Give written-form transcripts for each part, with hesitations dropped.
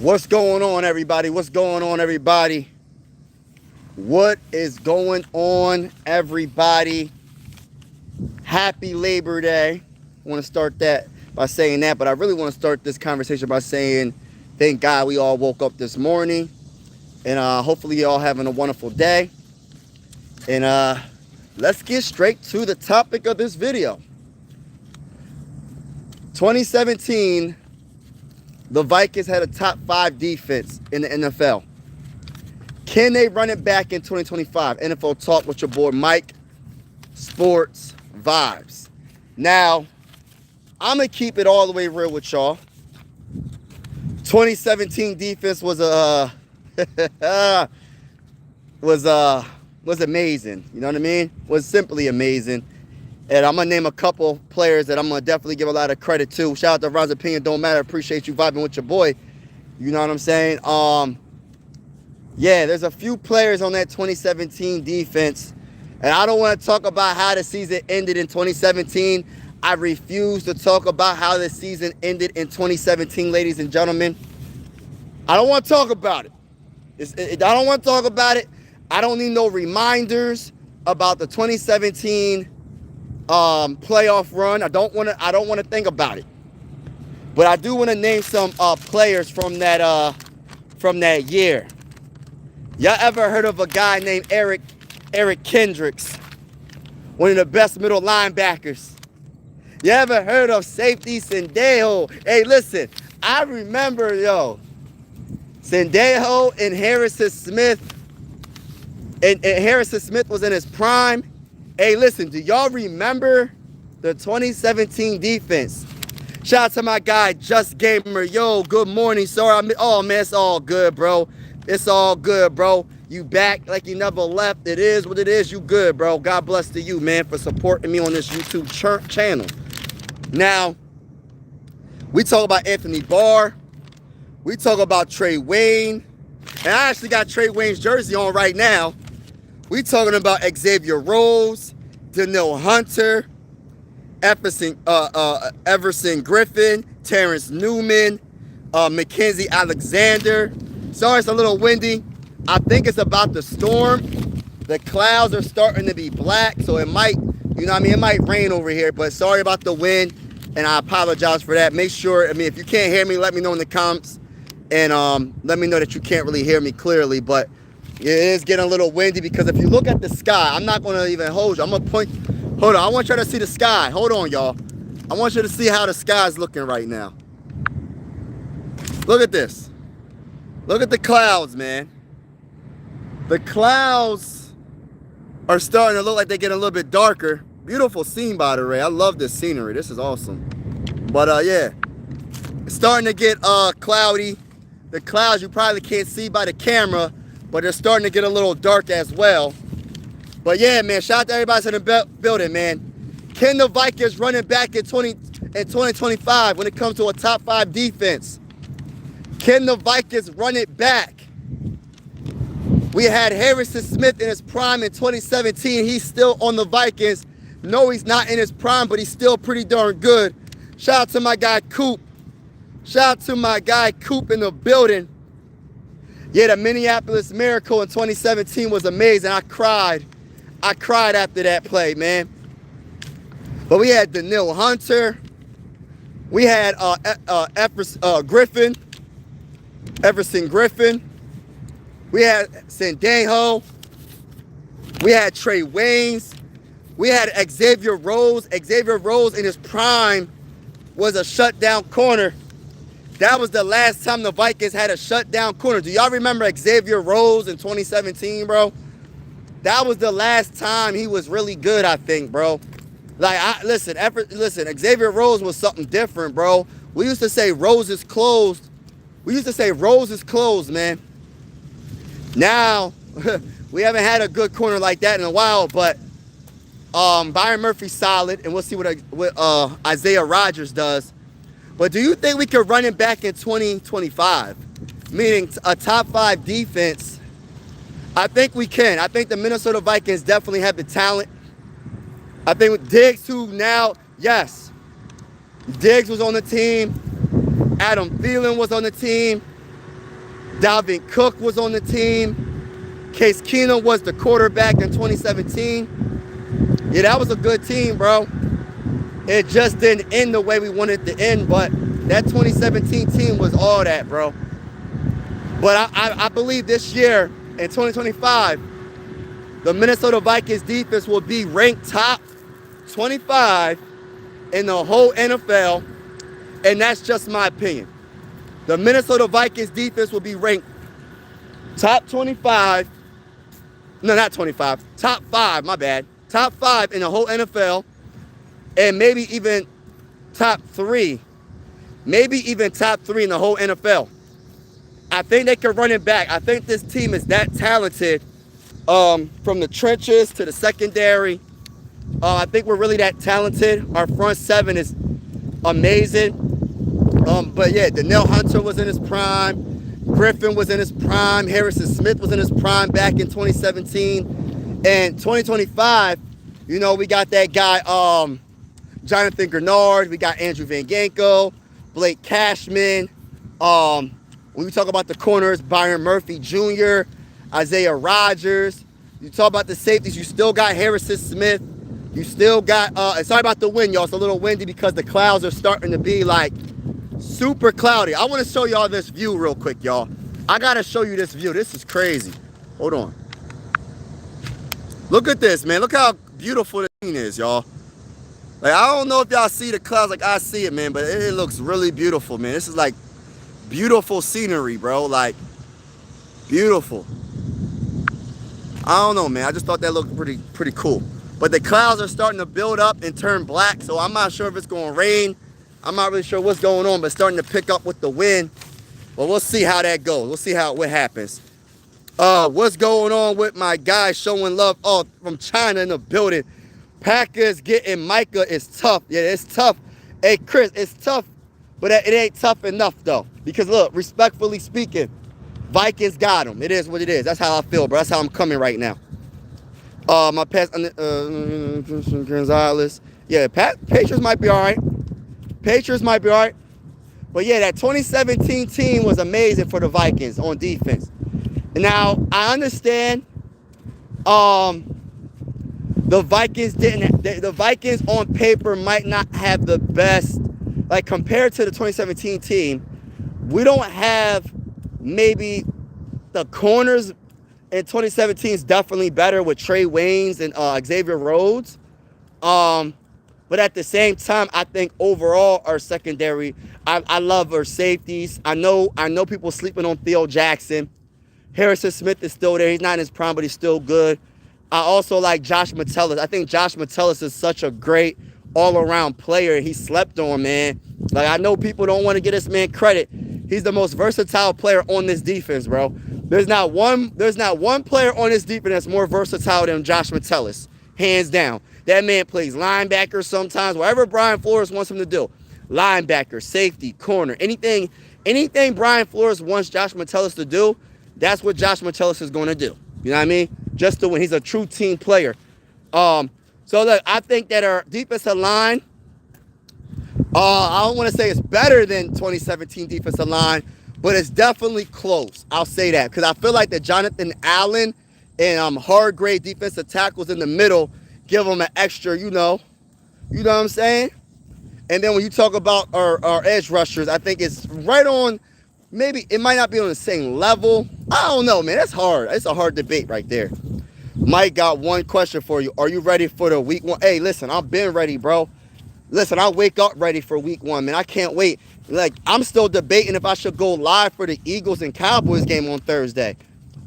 What's going on, everybody? What's going on, everybody? What is going on, everybody? Happy Labor Day. I want to start that by saying that, but I really want to start this conversation by saying thank God we all woke up this morning, and hopefully you all having a wonderful day. And let's get straight to the topic of this video. 2017, the Vikings had a top 5 defense in the NFL. Can they run it back in 2025? NFL Talk with your boy Mike, Sports Vibes. Now, I'm going to keep it all the way real with y'all. 2017 defense was was amazing. You know what I mean? Was simply amazing. And I'm going to name a couple players that I'm going to definitely give a lot of credit to. Shout out to Ron's Opinion, don't matter. Appreciate you vibing with your boy. You know what I'm saying? Yeah, there's a few players on that 2017 defense. And I don't want to talk about how the season ended in 2017. I refuse to talk about how the season ended in 2017, ladies and gentlemen. I don't want to talk about it. I don't want to talk about it. I don't need no reminders about the 2017 playoff run. I don't want to think about it. But I do want to name some players from that year. Y'all ever heard of a guy named Eric Kendricks? One of the best middle linebackers. You ever heard of safety Sendejo? Hey, listen, I remember, Sendejo and Harrison Smith. And Harrison Smith was in his prime. Hey, listen, do y'all remember the 2017 defense? Shout out to my guy, Just Gamer. Yo, good morning. Sorry, oh, man, it's all good, bro. It's all good, bro. You back like you never left. It is what it is. You good, bro. God bless to you, man, for supporting me on this YouTube channel. Now, we talk about Anthony Barr. We talk about Trey Wayne. And I actually got Trey Wayne's jersey on right now. We talking about Xavier Rose, Danielle Hunter, Everson Griffin, Terrence Newman, Mackenzie Alexander. Sorry, it's a little windy. I think it's about the storm. The clouds are starting to be black, so it might, it might rain over here, but sorry about the wind, and I apologize for that. Make sure, if you can't hear me, let me know in the comments, and let me know that you can't really hear me clearly, but it is getting a little windy because if you look at the sky, I'm not going to even hold you. I'm going to point. Hold on. I want you to see the sky. Hold on, y'all. I want you to see how the sky is looking right now. Look at this. Look at the clouds, man. The clouds are starting to look like they're getting a little bit darker. Beautiful scene, by the way. I love this scenery. This is awesome. But, yeah. It's starting to get cloudy. The clouds you probably can't see by the camera, but they're starting to get a little dark as well. But yeah, man, shout out to everybody in the building, man. Can the Vikings run it back in 2025 when it comes to a top 5 defense? Can the Vikings run it back? We had Harrison Smith in his prime in 2017. He's still on the Vikings. No, he's not in his prime, but he's still pretty darn good. Shout out to my guy, Coop. Shout out to my guy, Coop, in the building. Yeah, the Minneapolis Miracle in 2017 was amazing. I cried. I cried after that play, man. But we had Danielle Hunter. We had Everson Griffin. We had Sendejo. We had Trey Waynes. We had Xavier Rose. Xavier Rose in his prime was a shutdown corner. That was the last time the Vikings had a shutdown corner. Do y'all remember Xavier Rose in 2017, bro? That was the last time he was really good, I think, bro. Like, listen, Xavier Rose was something different, bro. We used to say Rose is closed. We used to say Rose is closed, man. Now, we haven't had a good corner like that in a while, but Byron Murphy's solid, and we'll see what Isaiah Rodgers does. But do you think we could run it back in 2025? Meaning a top 5 defense? I think we can. I think the Minnesota Vikings definitely have the talent. I think with Diggs, who now, yes, Diggs was on the team. Adam Thielen was on the team. Dalvin Cook was on the team. Case Keenum was the quarterback in 2017. Yeah, that was a good team, bro. It just didn't end the way we wanted it to end, but that 2017 team was all that, bro. But I believe this year, in 2025, the Minnesota Vikings defense will be ranked top 25 in the whole NFL, and that's just my opinion. The Minnesota Vikings defense will be ranked top 25, no, not 25, top 5, my bad, top 5 in the whole NFL, and maybe even top 3, maybe even top 3 in the whole NFL. I think they can run it back. I think this team is that talented, from the trenches to the secondary. I think we're really that talented. Our front 7 is amazing. But yeah, Danielle Hunter was in his prime. Griffin was in his prime. Harrison Smith was in his prime back in 2017. And 2025, you know, we got that guy, Jonathan Grenard. We got Andrew Van Ginkel, Blake Cashman. When we talk about the corners, Byron Murphy Jr., Isaiah Rodgers. You talk about the safeties, you still got Harrison Smith. You still got, sorry about the wind, y'all. It's a little windy because the clouds are starting to be like super cloudy. I want to show y'all this view real quick, y'all. I got to show you this view. This is crazy. Hold on. Look at this, man. Look how beautiful the scene is, y'all. Like, I don't know if y'all see the clouds like I see it, man, but it looks really beautiful, man. This is like beautiful scenery, bro. Like, beautiful. I don't know, man. I just thought that looked pretty cool. But the clouds are starting to build up and turn black, so I'm not sure if it's going to rain. I'm not really sure what's going on, but it's starting to pick up with the wind. But we'll see how that goes. We'll see what happens. What's going on with my guy showing love from China in the building? Packers getting Micah is tough. Yeah, it's tough. Hey, Chris, it's tough, but it ain't tough enough, though. Because, look, respectfully speaking, Vikings got him. It is what it is. That's how I feel, bro. That's how I'm coming right now. My past, Gonzalez. Yeah, Patriots might be all right. Patriots might be all right. But, yeah, that 2017 team was amazing for the Vikings on defense. Now, I understand the Vikings on paper might not have the best, like compared to the 2017 team, we don't have maybe the corners in 2017 is definitely better with Trey Waynes and Xavier Rhodes. But at the same time, I think overall our secondary, I love our safeties. I know people sleeping on Theo Jackson. Harrison Smith is still there. He's not in his prime, but he's still good. I also like Josh Metellus. I think Josh Metellus is such a great all-around player. He slept on, man. Like, I know people don't want to give this man credit. He's the most versatile player on this defense, bro. There's not one player on this defense that's more versatile than Josh Metellus, hands down. That man plays linebacker sometimes, whatever Brian Flores wants him to do. Linebacker, safety, corner, anything Brian Flores wants Josh Metellus to do, that's what Josh Metellus is going to do. You know what I mean? Just to win. He's a true team player. So look, I think that our defensive line, I don't want to say it's better than 2017 defensive line, but it's definitely close. I'll say that because I feel like the Jonathan Allen and Hargrave defensive tackles in the middle give them an extra, you know what I'm saying? And then when you talk about our edge rushers, I think it's right on. Maybe it might not be on the same level. I don't know, man. That's hard. It's a hard debate right there. Mike got one question for you. Are you ready for the week 1? Hey, listen, I've been ready, bro. Listen, I wake up ready for week 1, man. I can't wait. Like, I'm still debating if I should go live for the Eagles and Cowboys game on Thursday.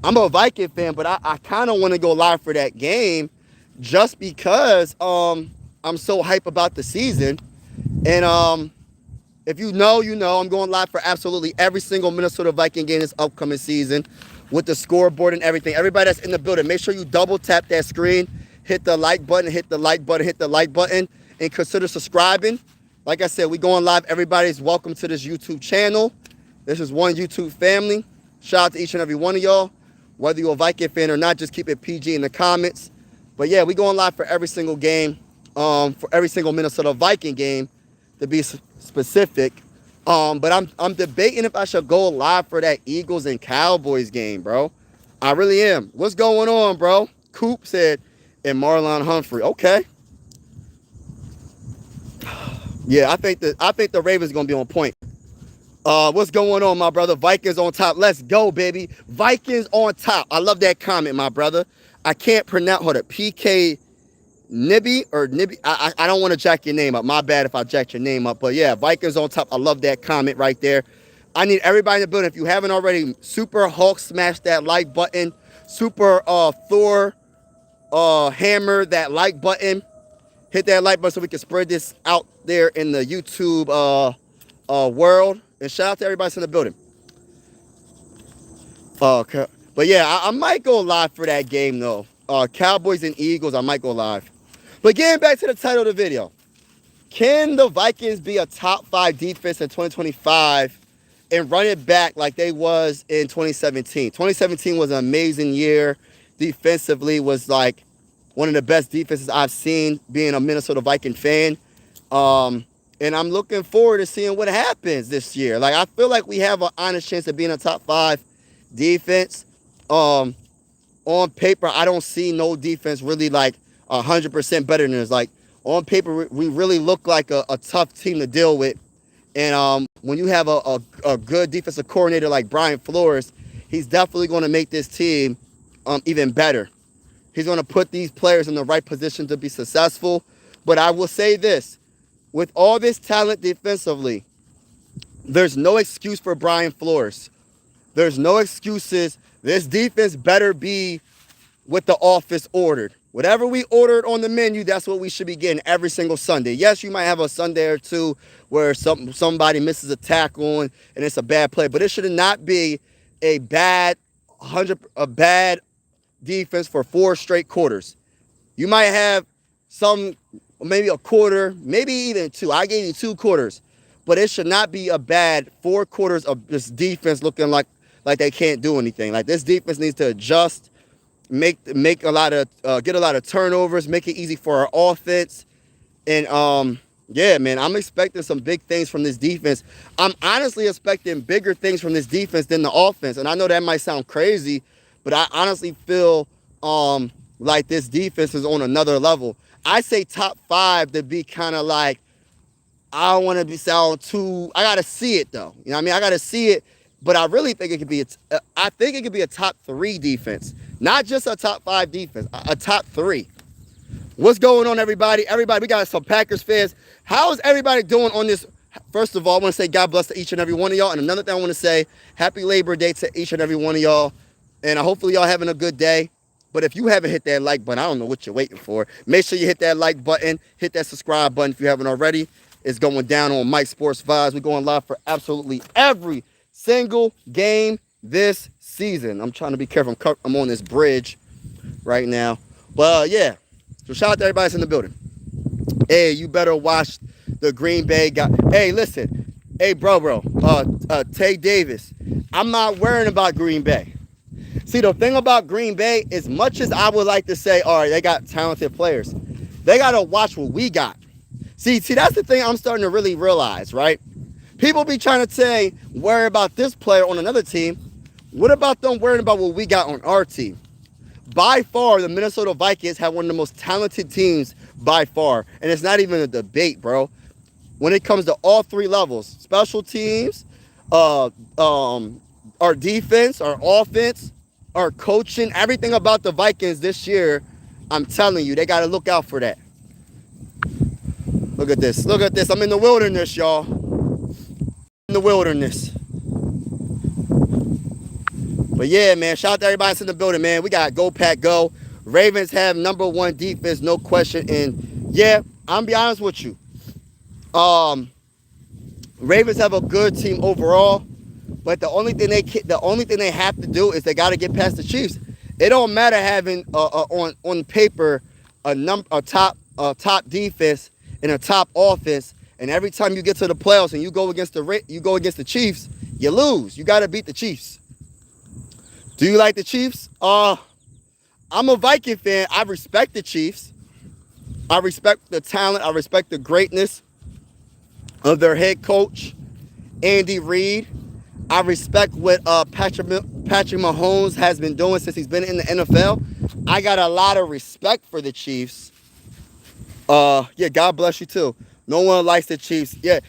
I'm a Viking fan, but I kind of want to go live for that game just because I'm so hype about the season. And if you know, I'm going live for absolutely every single Minnesota Viking game this upcoming season with the scoreboard and everything. Everybody that's in the building, make sure you double tap that screen, hit the like button, and consider subscribing. Like I said, we going live. Everybody's welcome to this YouTube channel. This is one YouTube family. Shout out to each and every one of y'all. Whether you're a Viking fan or not, just keep it PG in the comments. But yeah, we going live for every single game, for every single Minnesota Viking game, to be specific. But I'm debating if I should go live for that Eagles and Cowboys game, bro. I really am. What's going on, bro? Coop said, and Marlon Humphrey. Okay. Yeah, I think the Ravens gonna be on point. What's going on, my brother? Vikings on top. Let's go, baby. Vikings on top. I love that comment, my brother. I can't pronounce. Hold up. PK Nibby or Nibby. I don't want to jack your name up. My bad if I jack your name up. But yeah, Vikings on top. I love that comment right there. I need everybody in the building. If you haven't already, Super Hulk, smash that like button. Super Thor, hammer that like button. Hit that like button so we can spread this out there in the YouTube world. And shout out to everybody in the building. Okay. But yeah, I might go live for that game though. Cowboys and Eagles, I might go live. But getting back to the title of the video. Can the Vikings be a top 5 defense in 2025 and run it back like they was in 2017? 2017 was an amazing year. Defensively was like one of the best defenses I've seen being a Minnesota Viking fan. And I'm looking forward to seeing what happens this year. Like, I feel like we have an honest chance of being a top 5 defense. On paper, I don't see no defense really like 100% better than us. Like, on paper, we really look like a tough team to deal with. And when you have a good defensive coordinator like Brian Flores, he's definitely going to make this team even better. He's going to put these players in the right position to be successful. But I will say this. With all this talent defensively, there's no excuse for Brian Flores. There's no excuses. This defense better be what the office ordered. Whatever we ordered on the menu, that's what we should be getting every single Sunday. Yes, you might have a Sunday or two where somebody misses a tackle and it's a bad play, but it should not be a bad defense for 4 straight quarters. You might have maybe a quarter, maybe even 2. I gave you 2 quarters, but it should not be a bad 4 quarters of this defense looking like they can't do anything. Like, this defense needs to adjust, get a lot of turnovers, make it easy for our offense. And yeah, man, I'm expecting some big things from this defense. I'm honestly expecting bigger things from this defense than the offense. And I know that might sound crazy, but I honestly feel like this defense is on another level. I say top 5 to be kind of like, I don't want to be sound too. I gotta see it though. You know what I mean? I gotta see it, but I really think it could be. I think it could be a top 3 defense, not just a top 5 defense. A top 3. What's going on, everybody? Everybody, we got some Packers fans. How is everybody doing on this? First of all, I want to say God bless to each and every one of y'all, and another thing I want to say, Happy Labor Day to each and every one of y'all, and hopefully y'all having a good day. But if you haven't hit that like button, I don't know what you're waiting for. Make sure you hit that like button. Hit that subscribe button if you haven't already. It's going down on Mike Sports Vibes. We're going live for absolutely every single game this season. I'm trying to be careful. I'm on this bridge right now. But yeah. So shout out to everybody that's in the building. Hey, you better watch the Green Bay guy. Hey, listen. Hey, bro. Tay Davis. I'm not worrying about Green Bay. See, the thing about Green Bay, as much as I would like to say, all right, they got talented players, they got to watch what we got. See, that's the thing I'm starting to really realize, right? People be trying to say, worry about this player on another team. What about them worrying about what we got on our team? By far, the Minnesota Vikings have one of the most talented teams by far. And it's not even a debate, bro. When it comes to all 3 levels, special teams, our defense, our offense, our coaching, everything about the Vikings this year, I'm telling you, they got to look out for that. Look at this. Look at this. I'm in the wilderness, y'all. In the wilderness. But yeah, man, shout out to everybody that's in the building, man. We got Go Pack Go. Ravens have #1 defense, no question. And yeah, I'm gonna be honest with you. Ravens have a good team overall, but the only thing they have to do is they got to get past the Chiefs. It don't matter having on paper a top defense and a top offense, and every time you get to the playoffs and you go against the Chiefs, you lose. You got to beat the Chiefs. Do you like the Chiefs? I'm a Viking fan. I respect the Chiefs. I respect the talent. I respect the greatness of their head coach. Andy Reid. I respect what Patrick Mahomes has been doing since he's been in the NFL. I got a lot of respect for the Chiefs. Yeah, God bless you too. No one likes the Chiefs. Yeah,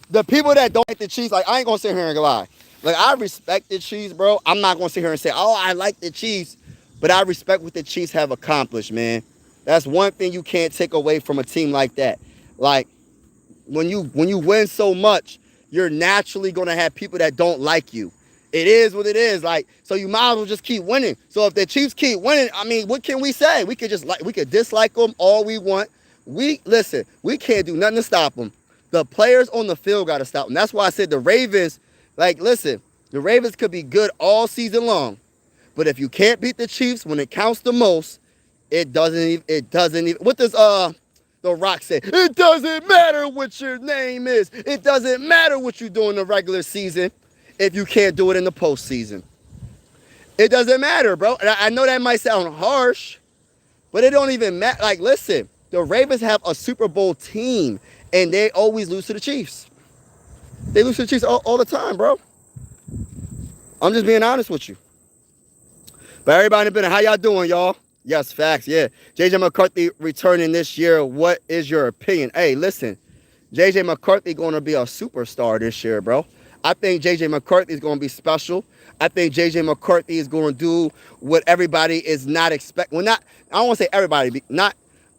the people that don't like the Chiefs, like I ain't gonna sit here and lie. Like I respect the Chiefs, bro. I'm not gonna sit here and say, oh, I like the Chiefs, but I respect what the Chiefs have accomplished, man. That's one thing you can't take away from a team like that. Like when you win so much, you're naturally gonna have people that don't like you. It is what it is. Like, so you might as well just keep winning. So if the Chiefs keep winning, I mean, what can we say? We could just we could dislike them all we want. We can't do nothing to stop them. The players on the field got to stop them. That's why I said the Ravens, like, listen, the Ravens could be good all season long, but if you can't beat the Chiefs when it counts the most, it doesn't even. What does The Rock say? It doesn't matter what your name is. It doesn't matter what you do in the regular season if you can't do it in the postseason. It doesn't matter, bro. And I know that might sound harsh, but it don't even matter. Like, listen, the Ravens have a Super Bowl team, and they always lose to the Chiefs. They lose to the Chiefs all the time, bro. I'm just being honest with you. But everybody in the building, how y'all doing, y'all? Yes, facts, yeah. J.J. McCarthy returning this year. What is your opinion? Hey, listen, J.J. McCarthy going to be a superstar this year, bro. I think J.J. McCarthy is going to be special. I think J.J. McCarthy is going to do what everybody is not expecting. Well, I don't want to say everybody.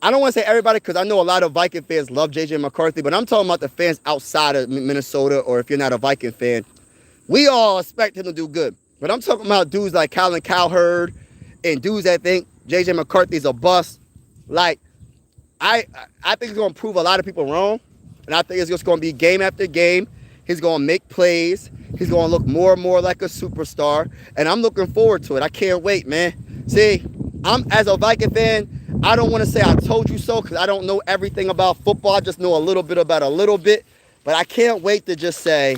I don't want to say everybody because I know a lot of Viking fans love J.J. McCarthy, but I'm talking about the fans outside of Minnesota, or if you're not a Viking fan, we all expect him to do good. But I'm talking about dudes like Colin Cowherd and dudes that think J.J. McCarthy's a bust. Like, I think he's going to prove a lot of people wrong. And I think it's just going to be game after game. He's going to make plays. He's going to look more and more like a superstar. And I'm looking forward to it. I can't wait, man. See, as a Viking fan, I don't want to say I told you so because I don't know everything about football. I just know a little bit about a little bit. But I can't wait to just say,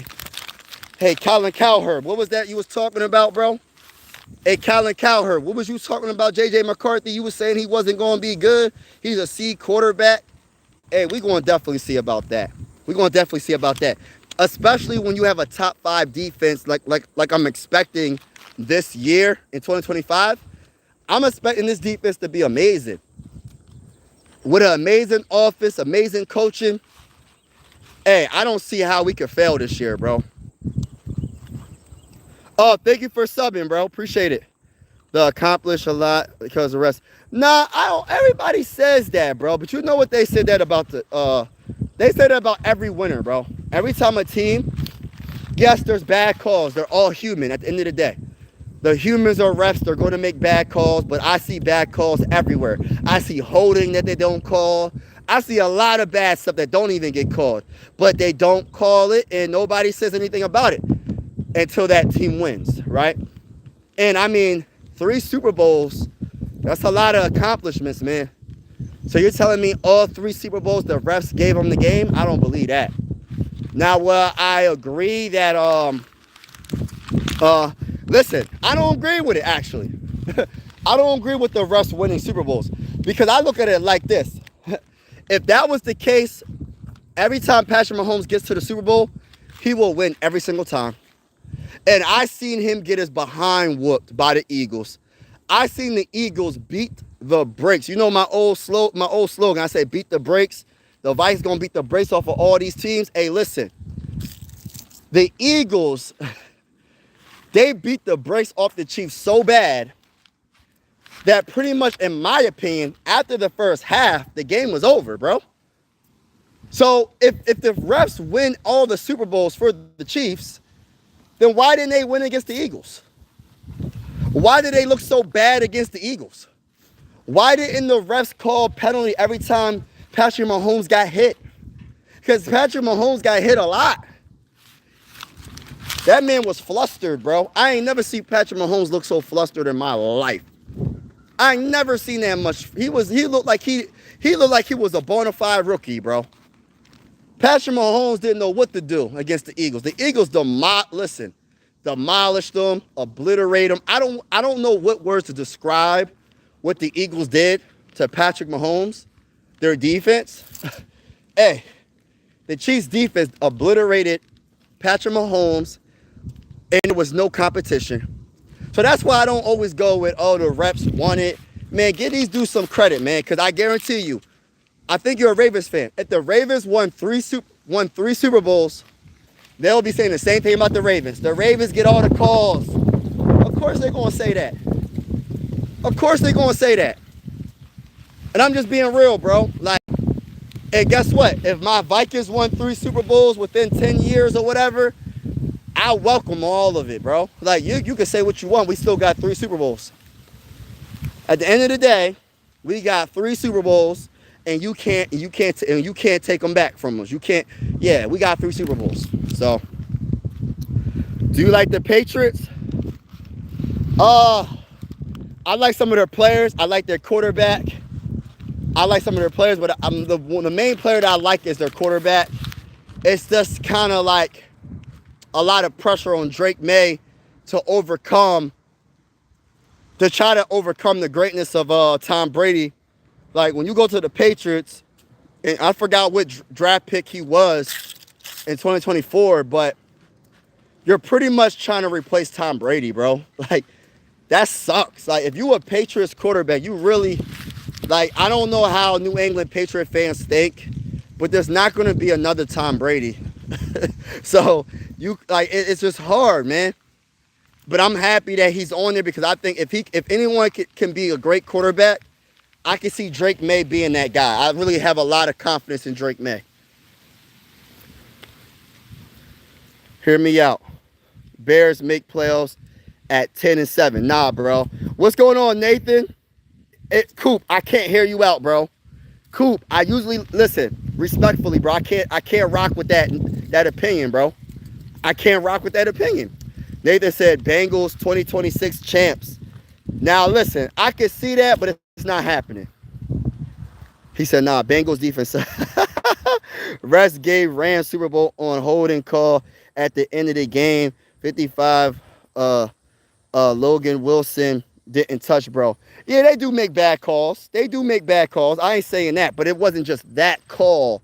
hey, Colin Cowherd, what was that you was talking about, bro? Hey, Colin Cowherd, what was you talking about J.J. McCarthy? You was saying he wasn't going to be good. He's a C quarterback. Hey, we're going to definitely see about that. We're going to definitely see about that. Especially when you have a top 5 defense like I'm expecting this year in 2025. I'm expecting this defense to be amazing. With an amazing offense, amazing coaching. Hey, I don't see how we could fail this year, bro. Oh, thank you for subbing, bro. Appreciate it. The accomplish a lot because of the rest. Nah, I don't. Everybody says that, bro. But you know what they said that about they said that about every winner, bro. Every time a team, yes, there's bad calls. They're all human at the end of the day. The humans are refs. They're going to make bad calls, but I see bad calls everywhere. I see holding that they don't call. I see a lot of bad stuff that don't even get called, but they don't call it, and nobody says anything about it until that team wins, right? And I mean, 3 Super Bowls, that's a lot of accomplishments, man. So you're telling me all 3 Super Bowls the refs gave them the game? I don't believe that. Now, well, I agree that listen, I don't agree with it, actually. I don't agree with the refs winning Super Bowls because I look at it like this. If that was the case, every time Patrick Mahomes gets to the Super Bowl, he will win every single time. And I seen him get his behind whooped by the Eagles. I seen the Eagles beat the brakes. You know my old slogan. I say beat the brakes. The Vikings gonna beat the brakes off of all these teams. Hey, listen. The Eagles, they beat the brakes off the Chiefs so bad that pretty much, in my opinion, after the first half, the game was over, bro. So if the refs win all the Super Bowls for the Chiefs, then why didn't they win against the Eagles? Why did they look so bad against the Eagles? Why didn't the refs call penalty every time Patrick Mahomes got hit? Because Patrick Mahomes got hit a lot. That man was flustered, bro. I ain't never seen Patrick Mahomes look so flustered in my life. I ain't never seen that much. He looked like he was a bona fide rookie, bro. Patrick Mahomes didn't know what to do against the Eagles. The Eagles demolished them, obliterate them. I don't know what words to describe what the Eagles did to Patrick Mahomes, their defense. Hey, the Chiefs defense obliterated Patrick Mahomes, and there was no competition. So that's why I don't always go with, oh, the reps won it. Man, give these dudes some credit, man, because I guarantee you, I think you're a Ravens fan. If the Ravens won three Super Bowls, they'll be saying the same thing about the Ravens. The Ravens get all the calls. Of course they're going to say that. Of course they're going to say that. And I'm just being real, bro. Like, and guess what? If my Vikings won 3 Super Bowls within 10 years or whatever, I welcome all of it, bro. Like, you can say what you want. We still got 3 Super Bowls. At the end of the day, we got 3 Super Bowls, and you can't take them back from us. You can't. Yeah, we got 3 Super Bowls. So, do you like the Patriots? I like some of their players. I like their quarterback. I like some of their players, but the main player that I like is their quarterback. It's just kind of like a lot of pressure on Drake May to try to overcome the greatness of Tom Brady. Like, when you go to the Patriots, and I forgot which draft pick he was in 2024, but you're pretty much trying to replace Tom Brady, bro. Like, that sucks. Like, if you a Patriots quarterback, you really, like, I don't know how New England Patriot fans think, but there's not going to be another Tom Brady. So, it's just hard, man. But I'm happy that he's on there, because I think if anyone can be a great quarterback, I can see Drake May being that guy. I really have a lot of confidence in Drake May. Hear me out. Bears make playoffs at 10-7. Nah, bro. What's going on, Nathan? Coop, I can't hear you out, bro. Coop, I usually listen respectfully, bro. I can't rock with that opinion, bro. I can't rock with that opinion. Nathan said Bengals 2026 champs. Now listen, I can see that, but it's not happening. He said, nah, Bengals defense. Rest gave Rams Super Bowl on holding call at the end of the game. 55 Logan Wilson didn't touch, bro. Yeah, they do make bad calls. They do make bad calls. I ain't saying that, but it wasn't just that call.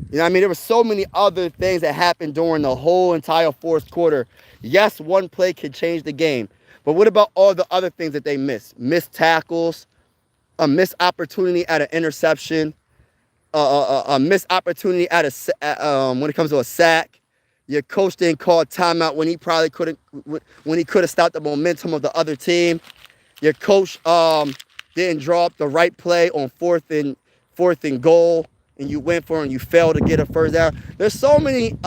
You know what I mean? There were so many other things that happened during the whole entire fourth quarter. Yes, one play could change the game. But what about all the other things that they missed? Missed tackles, a missed opportunity at an interception, a missed opportunity at when it comes to a sack. Your coach didn't call timeout when he probably couldn't, when he could have stopped the momentum of the other team. Your coach didn't draw up the right play on fourth and goal, and you went for it and you failed to get a first down. There's so many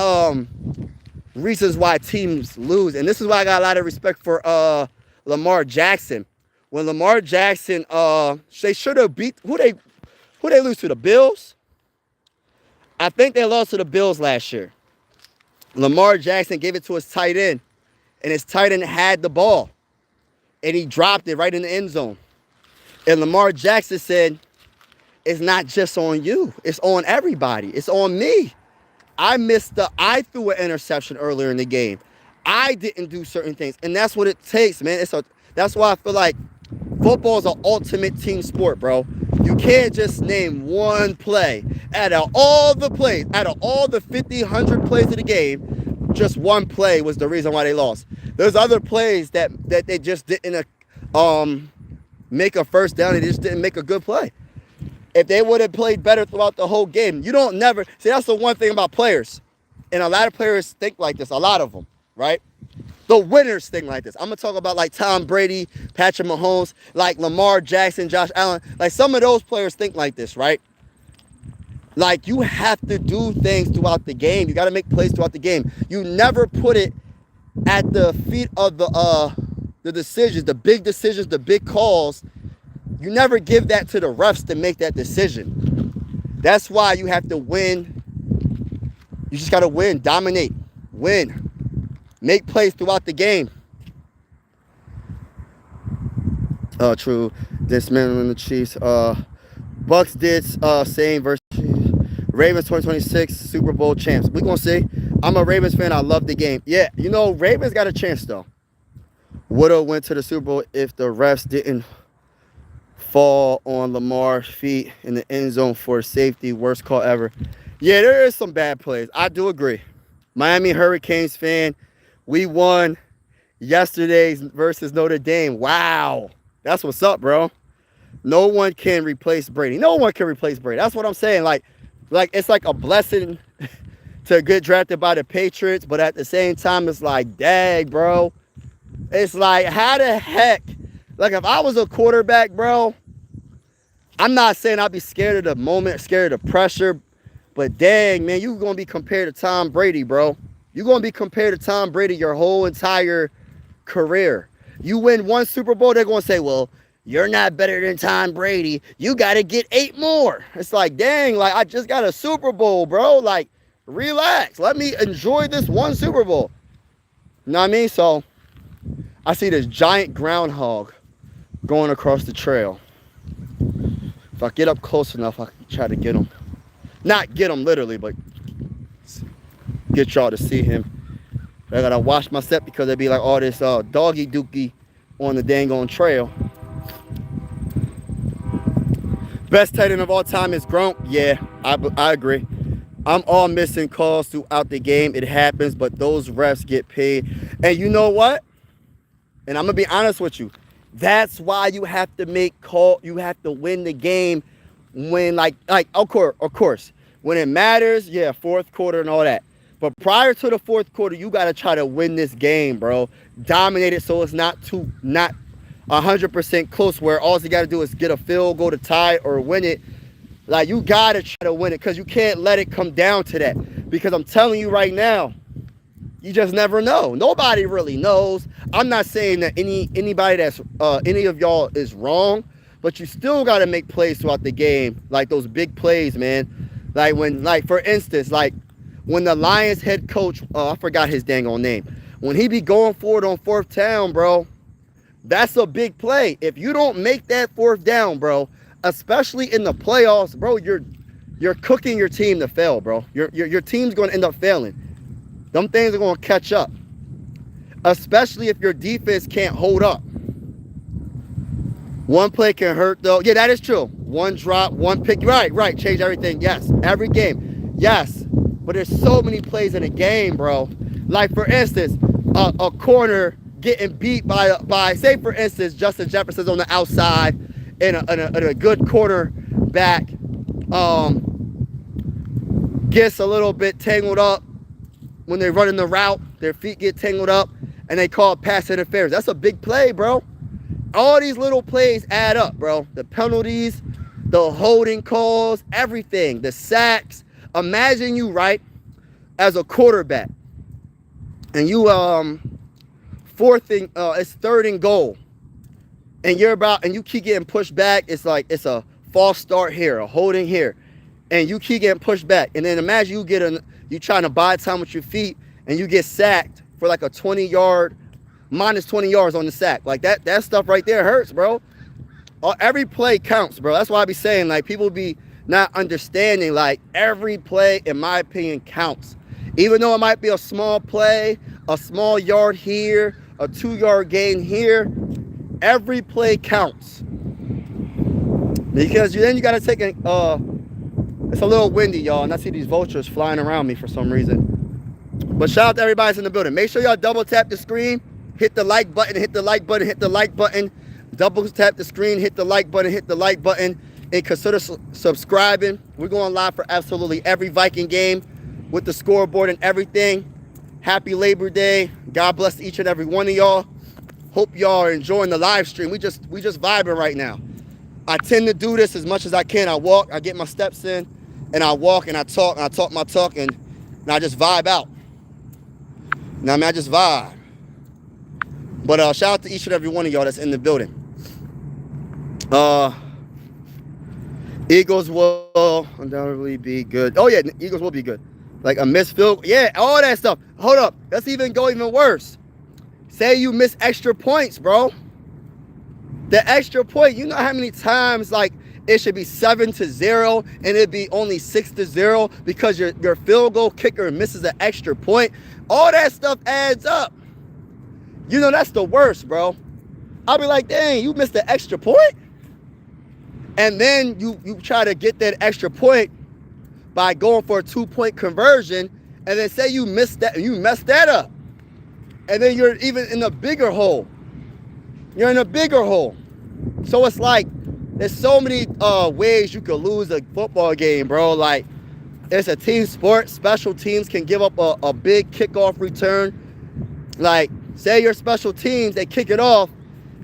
reasons why teams lose, and this is why I got a lot of respect for Lamar Jackson. When Lamar Jackson, they should have beat who they lose to, the Bills. I think they lost to the Bills last year. Lamar Jackson gave it to his tight end, and his tight end had the ball, and he dropped it right in the end zone. And Lamar Jackson said, it's not just on you. It's on everybody. It's on me. I threw an interception earlier in the game. I didn't do certain things, and that's what it takes, man. That's why I feel like football is an ultimate team sport, bro. You can't just name one play. Out of all the 50, 100 plays of the game, just one play was the reason why they lost. There's other plays that they just didn't make a first down. They just didn't make a good play. If they would have played better throughout the whole game, see, that's the one thing about players. And a lot of players think like this, a lot of them, right? The winners think like this. I'm going to talk about like Tom Brady, Patrick Mahomes, like Lamar Jackson, Josh Allen. Like, some of those players think like this, right? Like, you have to do things throughout the game. You got to make plays throughout the game. You never put it at the feet of the decisions, the big decisions, the big calls. You never give that to the refs to make that decision. That's why you have to win. You just got to win, dominate, win, make plays throughout the game. True. Dismantling the Chiefs. Bucks did same versus Ravens 2026 Super Bowl champs. We're going to see. I'm a Ravens fan. I love the game. Yeah, Ravens got a chance, though. Would have went to the Super Bowl if the refs didn't fall on Lamar's feet in the end zone for safety. Worst call ever. Yeah, there is some bad plays. I do agree. Miami Hurricanes fan. We won yesterday's versus Notre Dame. Wow. That's what's up, bro. No one can replace Brady. No one can replace Brady. That's what I'm saying. Like it's like a blessing to get drafted by the Patriots, but at the same time, it's like, dang, bro. It's like, how the heck? Like, if I was a quarterback, bro, I'm not saying I'd be scared of the moment, scared of the pressure, but dang, man, you're going to be compared to Tom Brady, bro. You're going to be compared to Tom Brady your whole entire career. You win one Super Bowl, they're going to say, well, you're not better than Tom Brady. You got to get 8 more. It's like, dang, like, I just got a Super Bowl, bro. Like, relax. Let me enjoy this one Super Bowl. You know what I mean? So, I see this giant groundhog going across the trail. If I get up close enough, I can try to get him. Not get him literally, but get y'all to see him. I gotta watch my step because there'd be like all this doggy dookie on the dang on trail. Best tight end of all time is Gronk. Yeah, I agree. I'm all missing calls throughout the game. It happens, but those refs get paid. And you know what? And I'm gonna be honest with you. That's why you have to make call. You have to win the game when like of course, when it matters. Yeah, fourth quarter and all that. But prior to the fourth quarter, you gotta try to win this game, bro. Dominate it so it's not 100% close. Where all you gotta do is get a field goal to tie or win it. Like, you gotta try to win it because you can't let it come down to that. Because I'm telling you right now, you just never know. Nobody really knows. I'm not saying that anybody that's any of y'all is wrong, but you still gotta make plays throughout the game, like those big plays, man. Like when, like for instance, like when the Lions head coach, I forgot his dang on name, when he be going for it on 4th down, bro, that's a big play. If you don't make that 4th down, bro, especially in the playoffs, bro, you're cooking your team to fail, bro. Your team's going to end up failing. Them things are going to catch up, especially if your defense can't hold up. One play can hurt, though. Yeah, that is true. One drop, one pick. Right. Change everything. Yes. Every game. Yes. But there's so many plays in a game, bro. Like, for instance, a corner getting beat by, say, for instance, Justin Jefferson's on the outside and a good quarterback gets a little bit tangled up when they're running the route. Their feet get tangled up, and they call pass interference. That's a big play, bro. All these little plays add up, bro. The penalties, the holding calls, everything, the sacks. Imagine you, right, as a quarterback, and you it's 3rd and goal, and you keep getting pushed back. It's like it's a false start here, a holding here, and you keep getting pushed back. And then imagine you trying to buy time with your feet, and you get sacked for like a 20-yard, minus 20 yards on the sack. Like that stuff right there hurts, bro. Every play counts, bro. That's why I be saying, like, people be not understanding, like, every play, in my opinion, counts. Even though it might be a small play, a small yard here, a 2-yard gain here, every play counts. Because then you got to take it's a little windy, y'all, and I see these vultures flying around me for some reason. But shout out to everybody that's in the building. Make sure y'all double tap the screen, hit the like button, hit the like button, hit the like button. Double tap the screen, hit the like button, hit the like button, and consider subscribing. We're going live for absolutely every Viking game with the scoreboard and everything. Happy Labor Day. God bless each and every one of y'all. Hope y'all are enjoying the live stream. We just vibing right now. I tend to do this as much as I can. I walk, I get my steps in, and I walk and I talk my talk, and I just vibe out. Now, I mean, I just vibe. But shout out to each and every one of y'all that's in the building. Eagles will undoubtedly be good. Oh yeah, Eagles will be good. Like a missed field, yeah, all that stuff. Hold up, let's go even worse. Say you miss extra points, bro. The extra point, you know how many times like it should be 7-0 and it'd be only 6-0 because your field goal kicker misses an extra point. All that stuff adds up. You know that's the worst, bro. I'll be like, dang, you missed the extra point? And then you try to get that extra point by going for a 2-point conversion, and then say you messed that up, and then you're even in a bigger hole. You're in a bigger hole. So it's like there's so many ways you could lose a football game, bro. Like, it's a team sport. Special teams can give up a big kickoff return. Like, say your special teams, they kick it off,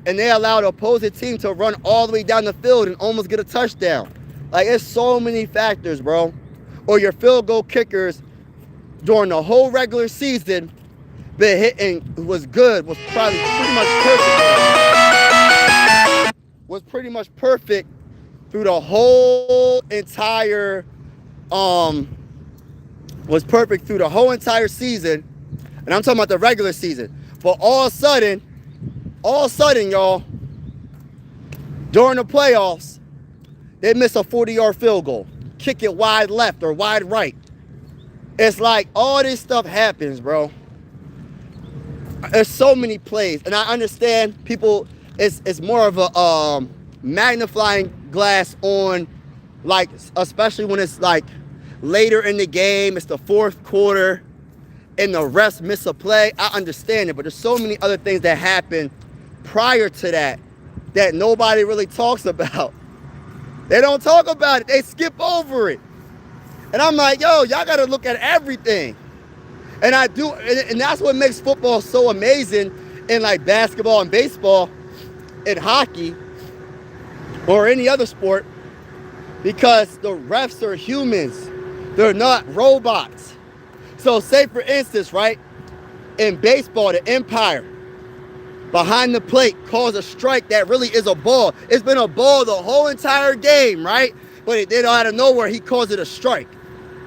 and they allow the opposing team to run all the way down the field and almost get a touchdown. Like, it's so many factors, bro. Or your field goal kickers during the whole regular season been hitting, was good, was probably pretty much perfect. Was pretty much perfect through the whole entire season. And I'm talking about the regular season. But all of a sudden, y'all, during the playoffs, they miss a 40-yard field goal. Kick it wide left or wide right. It's like all this stuff happens, bro. There's so many plays. And I understand people, it's more of a magnifying glass on, like, especially when it's like later in the game, it's the fourth quarter, and the refs miss a play. I understand it, but there's so many other things that happen prior to that nobody really talks about. They don't talk about it. They skip over it. And I'm like, yo, y'all got to look at everything. And I do, and that's what makes football so amazing in like basketball and baseball and hockey or any other sport, because the refs are humans. They're not robots. So say, for instance, right, in baseball, the umpire behind the plate calls a strike that really is a ball. It's been a ball the whole entire game, right? But then out of nowhere, he calls it a strike.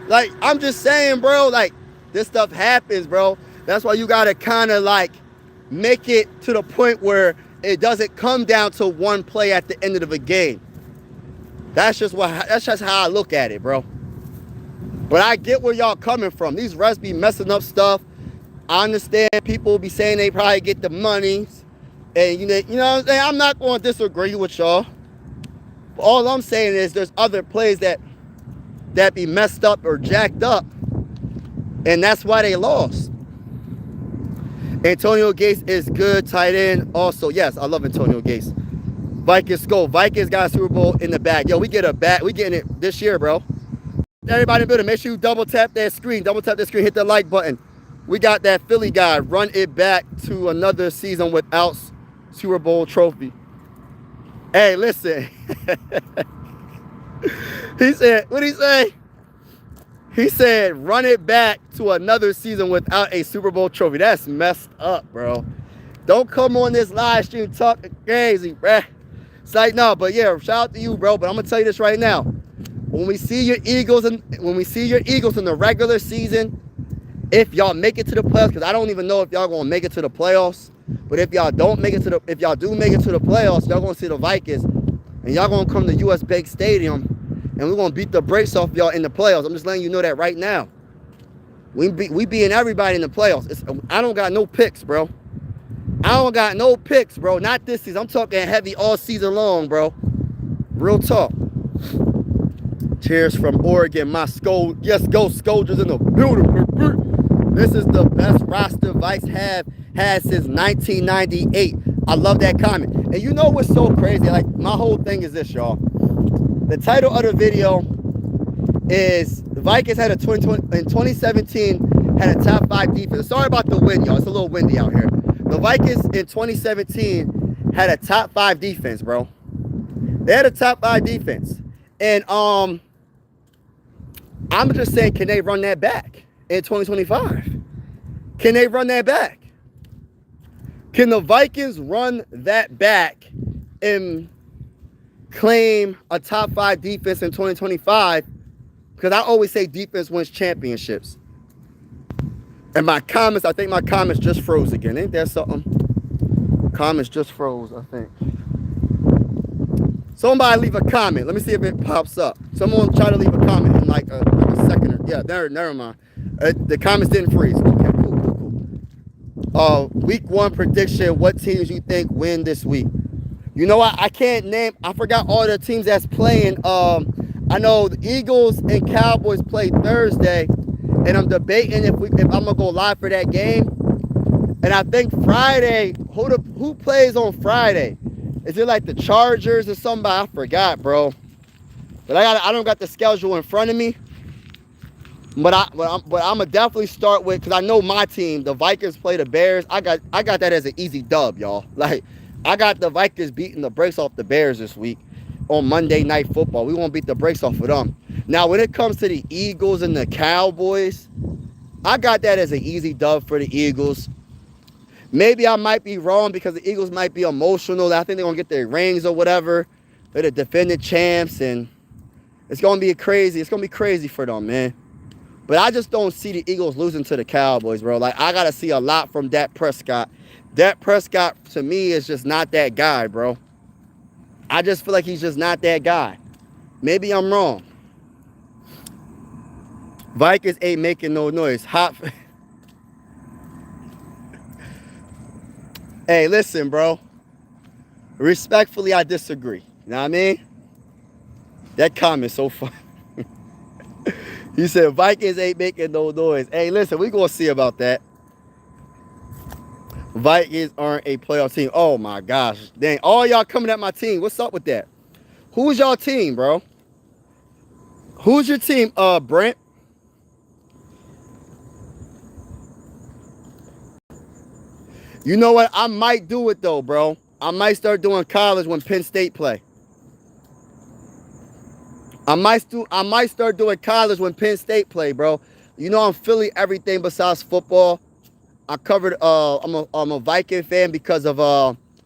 Like, I'm just saying, bro, like, this stuff happens, bro. That's why you got to kind of, like, make it to the point where it doesn't come down to one play at the end of the game. That's just how I look at it, bro. But I get where y'all coming from. These refs be messing up stuff. I understand people be saying they probably get the money. And, you know what I'm saying? I'm not going to disagree with y'all. But all I'm saying is there's other plays that be messed up or jacked up. And that's why they lost. Antonio Gates is good tight end. Also, yes, I love Antonio Gates. Vikings go. Vikings got a Super Bowl in the bag. Yo, we get a bag. We getting it this year, bro. Everybody in the building, make sure you double tap that screen. Double tap that screen. Hit the like button. We got that Philly guy. Run it back to another season without Super Bowl trophy. Hey, listen. He said, what'd he say? He said, run it back to another season without a Super Bowl trophy. That's messed up, bro. Don't come on this live stream talking crazy, bruh. It's like, no, but yeah, shout out to you, bro. But I'm gonna tell you this right now. When we see your Eagles in the regular season, if y'all make it to the playoffs, because I don't even know if y'all gonna make it to the playoffs. But if y'all do make it to the playoffs, y'all gonna see the Vikings, and y'all gonna come to US Bank Stadium, and we're gonna beat the brakes off y'all in the playoffs. I'm just letting you know that right now. We beating everybody in the playoffs. I don't got no picks, bro. Not this season. I'm talking heavy all season long, bro. Real talk. Cheers from Oregon. My Skol. Yes, go Scolders in the building. This is the best roster Vikes have had since 1998. I love that comment. And you know what's so crazy? Like, my whole thing is this, y'all. The title of the video is the Vikings had in 2017 had a top 5 defense. Sorry about the wind, y'all. It's a little windy out here. The Vikings in 2017 had a top 5 defense, bro. They had a top 5 defense. And I'm just saying, can they run that back in 2025? Can they run that back? Can the Vikings run that back and claim a top 5 defense in 2025? Because I always say defense wins championships. And my comments, I think my comments just froze again. Ain't that something? Comments just froze, I think. Somebody leave a comment. Let me see if it pops up. Someone try to leave a comment in like a second. Yeah, never mind. The comments didn't freeze. Okay, cool. Week 1 prediction. What teams you think win this week? You know what? I can't name. I forgot all the teams that's playing. I know the Eagles and Cowboys play Thursday, and I'm debating if I'm gonna go live for that game. And I think Friday, who plays on Friday? Is it like the Chargers or somebody? I forgot, bro. But I don't got the schedule in front of me. But I'm gonna definitely start with, because I know my team, the Vikings play the Bears. I got that as an easy dub, y'all. Like, I got the Vikings beating the brakes off the Bears this week on Monday Night Football. We won't beat the brakes off of them. Now, when it comes to the Eagles and the Cowboys, I got that as an easy dub for the Eagles. Maybe I might be wrong because the Eagles might be emotional. I think they're going to get their rings or whatever. They're the defending champs, and it's going to be crazy. It's going to be crazy for them, man. But I just don't see the Eagles losing to the Cowboys, bro. Like, I got to see a lot from Dak Prescott. Dak Prescott, to me, is just not that guy, bro. I just feel like he's just not that guy. Maybe I'm wrong. Vikings ain't making no noise. Hot. Hey, listen, bro. Respectfully, I disagree. You know what I mean? That comment's so funny. He said, Vikings ain't making no noise. Hey, listen, we going to see about that. Vikings aren't a playoff team. Oh, my gosh. Dang, all y'all coming at my team. What's up with that? Who's y'all team, bro? Who's your team, Brent? You know what? I might do it, though, bro. I might start doing college when Penn State play. I might start doing college when Penn State play, bro. You know I'm Philly everything besides football. I covered. I'm a Viking fan because of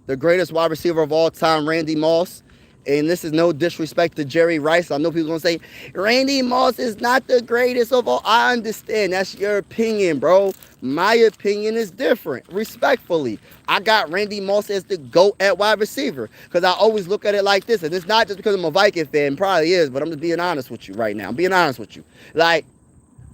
the greatest wide receiver of all time, Randy Moss. And this is no disrespect to Jerry Rice. I know people gonna say Randy Moss is not the greatest of all. I understand. That's your opinion, bro. My opinion is different. Respectfully, I got Randy Moss as the GOAT at wide receiver because I always look at it like this, and it's not just because I'm a Viking fan. Probably is, but I'm just being honest with you right now. I'm being honest with you. Like,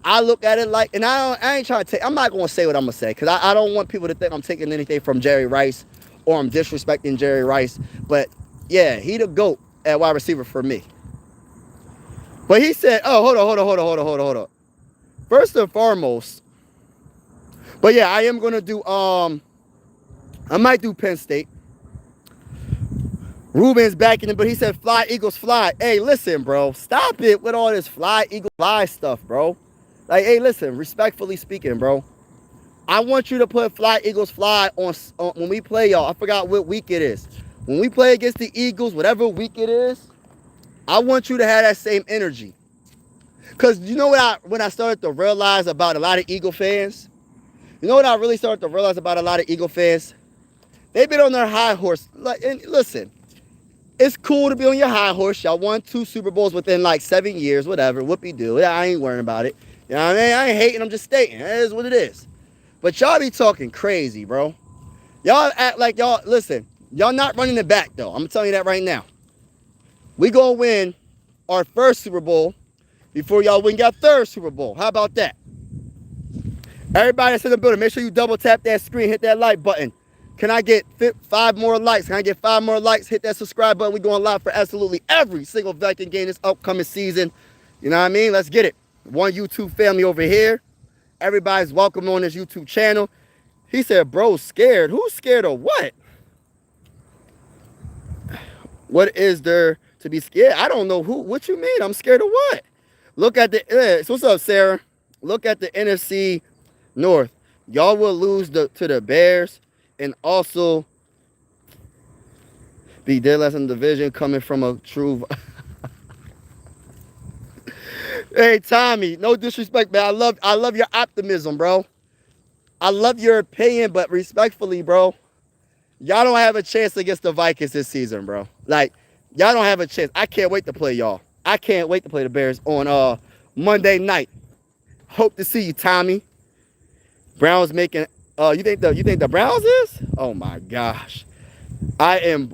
I look at it like, and I ain't trying to take. I'm not gonna say what I'm gonna say because I don't want people to think I'm taking anything from Jerry Rice or I'm disrespecting Jerry Rice. But yeah, he the GOAT at wide receiver for me. But he said, oh, hold on. First and foremost, but yeah, I am gonna do I might do Penn State. Ruben's backing it, but he said fly, Eagles, fly. Hey, listen, bro. Stop it with all this fly, Eagles, fly stuff, bro. Like, hey, listen, respectfully speaking, bro. I want you to put fly, Eagles, fly on when we play, y'all. I forgot what week it is. When we play against the Eagles, whatever week it is, I want you to have that same energy. Because you know what I started to realize about a lot of Eagle fans? You know what I really started to realize about a lot of Eagle fans? They've been on their high horse. Like, and listen, it's cool to be on your high horse. Y'all won 2 Super Bowls within like 7 years, whatever. Whoopie-doo. I ain't worrying about it. You know what I mean? I ain't hating. I'm just stating. It is what it is. But y'all be talking crazy, bro. Y'all act like y'all, listen, y'all not running it back, though. I'm telling you that right now. We gonna win our first Super Bowl before y'all win your third Super Bowl. How about that? Everybody that's in the building, make sure you double tap that screen, hit that like button. Can I get 5 more likes? Can I get 5 more likes? Hit that subscribe button. We're going live for absolutely every single Viking game this upcoming season. You know what I mean? Let's get it. One YouTube family over here. Everybody's welcome on this YouTube channel. He said, bro, scared. Who's scared of what? What is there to be scared? I don't know who. What you mean? I'm scared of what? Look at the, so what's up, Sarah? Look at the NFC North. Y'all will lose to the Bears and also be dead last in the division coming from a true. Hey, Tommy, no disrespect, man. I love your optimism, bro. I love your opinion, but respectfully, bro, y'all don't have a chance against the Vikings this season, bro. Like, y'all don't have a chance. I can't wait to play y'all. I can't wait to play the Bears on Monday night. Hope to see you, Tommy. Browns making you think the Browns is? Oh my gosh. I am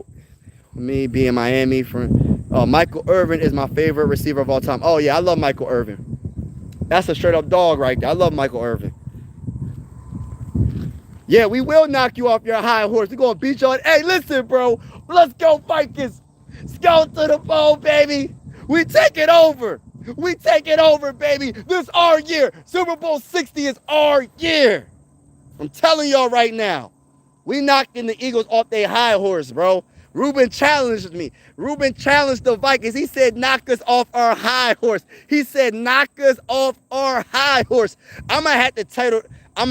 me being Miami from Michael Irvin is my favorite receiver of all time. Oh yeah, I love Michael Irvin. That's a straight up dog right there. I love Michael Irvin. Yeah, we will knock you off your high horse. We're gonna beat you on. Hey, listen, bro. Let's go, Vikings. Let's go to the bowl, baby. We take it over. We take it over, baby. This is our year. Super Bowl 60 is our year. I'm telling y'all right now. We knocking the Eagles off their high horse, bro. Ruben challenged me. Ruben challenged the Vikings. He said, knock us off our high horse. He said, knock us off our high horse. I'm going to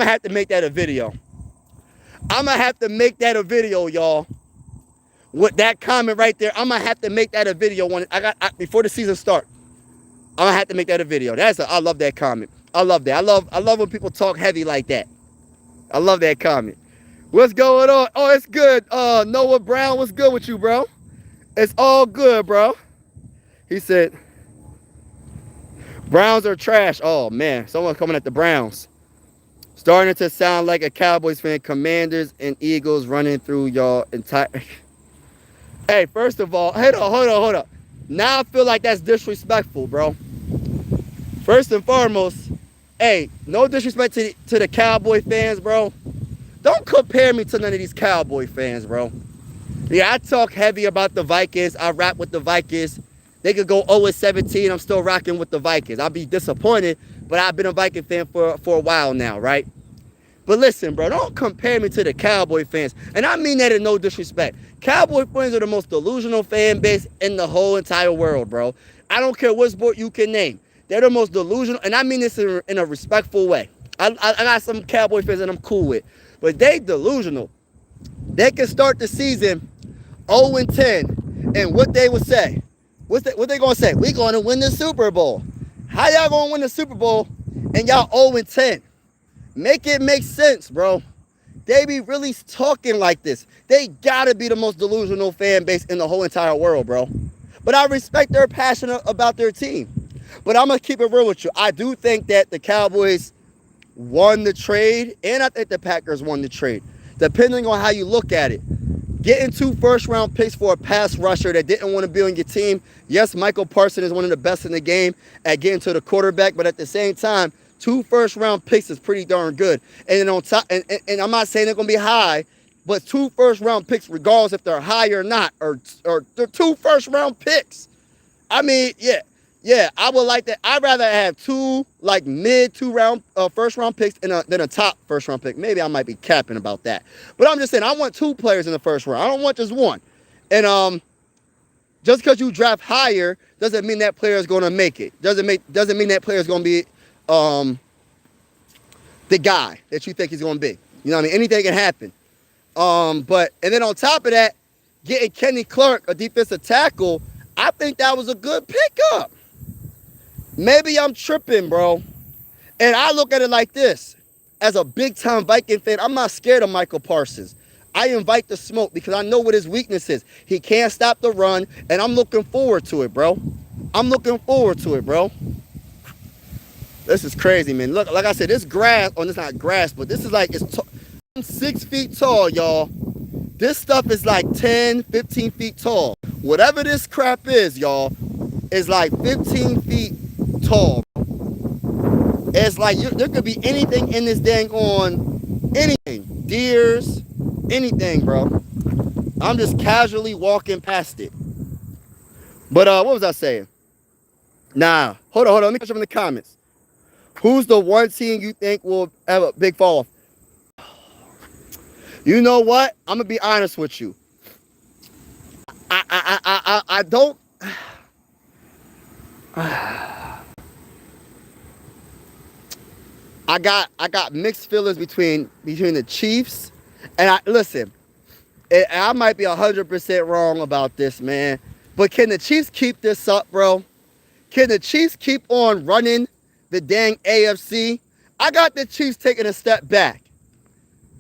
have to make that a video. I'm going to have to make that a video, y'all. With that comment right there, I'm going to have to make that a video when before the season starts. I'm going to have to make that a video. I love that comment. I love that. I love when people talk heavy like that. I love that comment. What's going on? Oh, it's good. Noah Brown, what's good with you, bro? It's all good, bro. He said, Browns are trash. Oh, man. Someone coming at the Browns. Starting to sound like a Cowboys fan. Commanders and Eagles running through y'all entire... Hey, first of all, hold on. Now I feel like that's disrespectful, bro. First and foremost, hey, no disrespect to the Cowboy fans, bro. Don't compare me to none of these Cowboy fans, bro. Yeah, I talk heavy about the Vikings. I rap with the Vikings. They could go 0-17. I'm still rocking with the Vikings. I'll be disappointed, but I've been a Viking fan for a while now, right? But listen, bro, don't compare me to the Cowboy fans. And I mean that in no disrespect. Cowboy fans are the most delusional fan base in the whole entire world, bro. I don't care what sport you can name. They're the most delusional, and I mean this in a respectful way. I got some Cowboy fans that I'm cool with, but they delusional. They can start the season 0-10, and what they would say, what they gonna say? We gonna win the Super Bowl. How y'all gonna win the Super Bowl and y'all 0-10? Make it make sense, bro. They be really talking like this. They gotta be the most delusional fan base in the whole entire world, bro. But I respect their passion about their team. But I'm gonna keep it real with you. I do think that the Cowboys won the trade, and I think the Packers won the trade, depending on how you look at it. Getting 2 first-round picks for a pass rusher that didn't want to be on your team. Yes, Michael Parsons is one of the best in the game at getting to the quarterback, but at the same time, 2 first-round picks is pretty darn good. And then on top, and I'm not saying they're gonna be high, but 2 first-round picks, regardless if they're high or not, or they're 2 first-round picks. I mean, yeah, I would like that. I'd rather have 2 like mid 2-round first-round picks than a top first-round pick. Maybe I might be capping about that, but I'm just saying I want 2 players in the first round. I don't want just one. And just because you draft higher doesn't mean that player is going to make it. Doesn't mean that player is going to be the guy that you think he's going to be. You know what I mean? Anything can happen. And then on top of that, getting Kenny Clark, a defensive tackle, I think that was a good pickup. Maybe I'm tripping, bro. And I look at it like this. As a big-time Viking fan, I'm not scared of Michael Parsons. I invite the smoke because I know what his weakness is. He can't stop the run, and I'm looking forward to it, bro. I'm looking forward to it, bro. This is crazy, man. Look, like I said, this grass, it's not grass, but this is like, I'm 6 feet tall, y'all. This stuff is like 10, 15 feet tall. Whatever this crap is, y'all, is like 15 feet tall. It's like there could be anything in this dang on, anything. Deers, anything, bro. I'm just casually walking past it. But what was I saying? Nah, hold on. Let me catch up in the comments. Who's the one team you think will have a big fall off? You know what? I'm gonna be honest with you. I don't. I got mixed feelings between the Chiefs and listen. I might be 100% wrong about this, man. But can the Chiefs keep this up, bro? Can the Chiefs keep on running the dang AFC? I got the Chiefs taking a step back.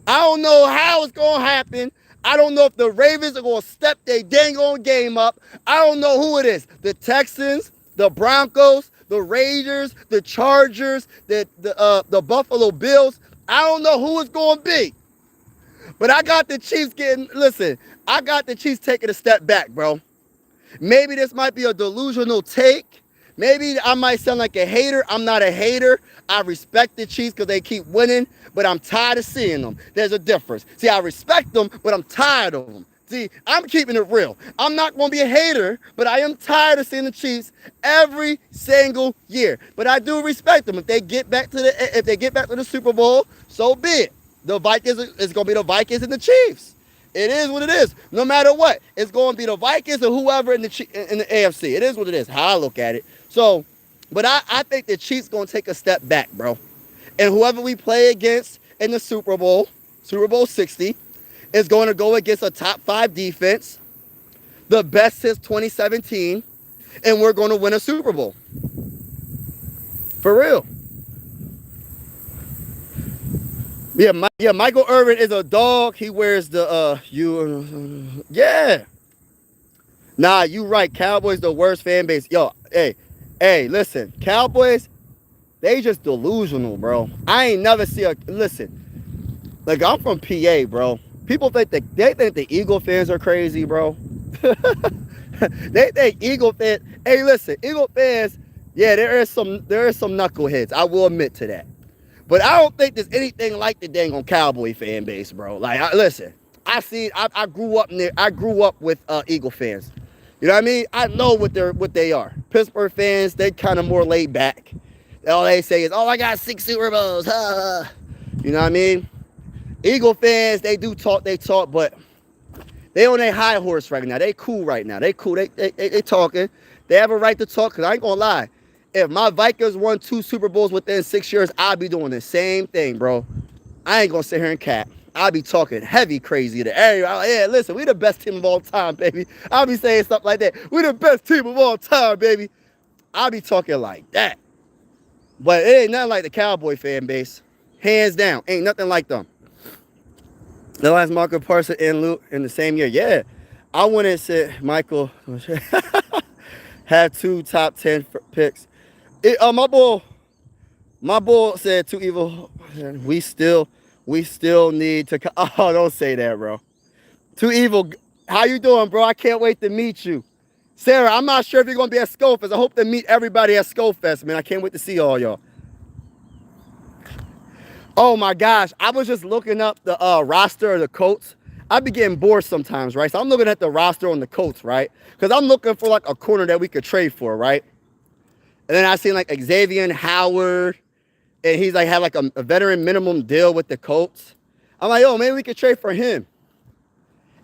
I don't know how it's going to happen. I don't know if the Ravens are going to step their dang on game up. I don't know who it is. The Texans, the Broncos, the Raiders, the Chargers, the Buffalo Bills. I don't know who it's going to be. But I got the Chiefs I got the Chiefs taking a step back, bro. Maybe this might be a delusional take. Maybe I might sound like a hater. I'm not a hater. I respect the Chiefs because they keep winning, but I'm tired of seeing them. There's a difference. See, I respect them, but I'm tired of them. See, I'm keeping it real. I'm not going to be a hater, but I am tired of seeing the Chiefs every single year. But I do respect them. If they get back to the Super Bowl, so be it. The Vikings is going to be the Vikings and the Chiefs. It is what it is. No matter what, it's going to be the Vikings or whoever in the AFC. It is what it is. How I look at it. So, but I think the Chiefs going to take a step back, bro. And whoever we play against in the Super Bowl 60, is going to go against a top 5 defense, the best since 2017, and we're going to win a Super Bowl. For real. Yeah, Michael Irvin is a dog. He wears the, yeah. Nah, you right. Cowboys the worst fan base. Yo, hey, listen. Cowboys, they just delusional, bro. I ain't never see listen. Like, I'm from PA, bro. People think they think the Eagle fans are crazy, bro. They think Eagle fans. Hey, listen, Eagle fans. Yeah, there is some knuckleheads. I will admit to that. But I don't think there's anything like the dang on Cowboy fan base, bro. Like, listen, I grew up with Eagle fans. You know what I mean? I know what they are. Pittsburgh fans, they kind of more laid back. All they say is, "Oh, I got 6 Super Bowls." You know what I mean? Eagle fans, they talk, but they on their high horse right now. They cool right now. They cool. They talking. They have a right to talk, because I ain't going to lie. If my Vikings won 2 Super Bowls within 6 years, I'd be doing the same thing, bro. I ain't going to sit here and cap. I'll be talking heavy crazy to everybody. Yeah, listen, we the best team of all time, baby. I'll be saying stuff like that. We the best team of all time, baby. I'll be talking like that. But it ain't nothing like the Cowboy fan base. Hands down. Ain't nothing like them. The last Michael Parsons and Luke in the same year. Yeah. I wouldn't say Michael had 2 top 10 picks. My bull said too evil. We still need to. Oh, don't say that, bro. Too evil. How you doing, bro? I can't wait to meet you. Sarah, I'm not sure if you're going to be at Skullfest. I hope to meet everybody at Skullfest, man. I can't wait to see all y'all. Oh, my gosh. I was just looking up the roster of the Colts. I be getting bored sometimes, right? So I'm looking at the roster on the Colts, right? Because I'm looking for, like, a corner that we could trade for, right? And then I seen, like, Xavier Howard. And he's, like, had, like, a veteran minimum deal with the Colts. I'm like, oh, maybe we could trade for him.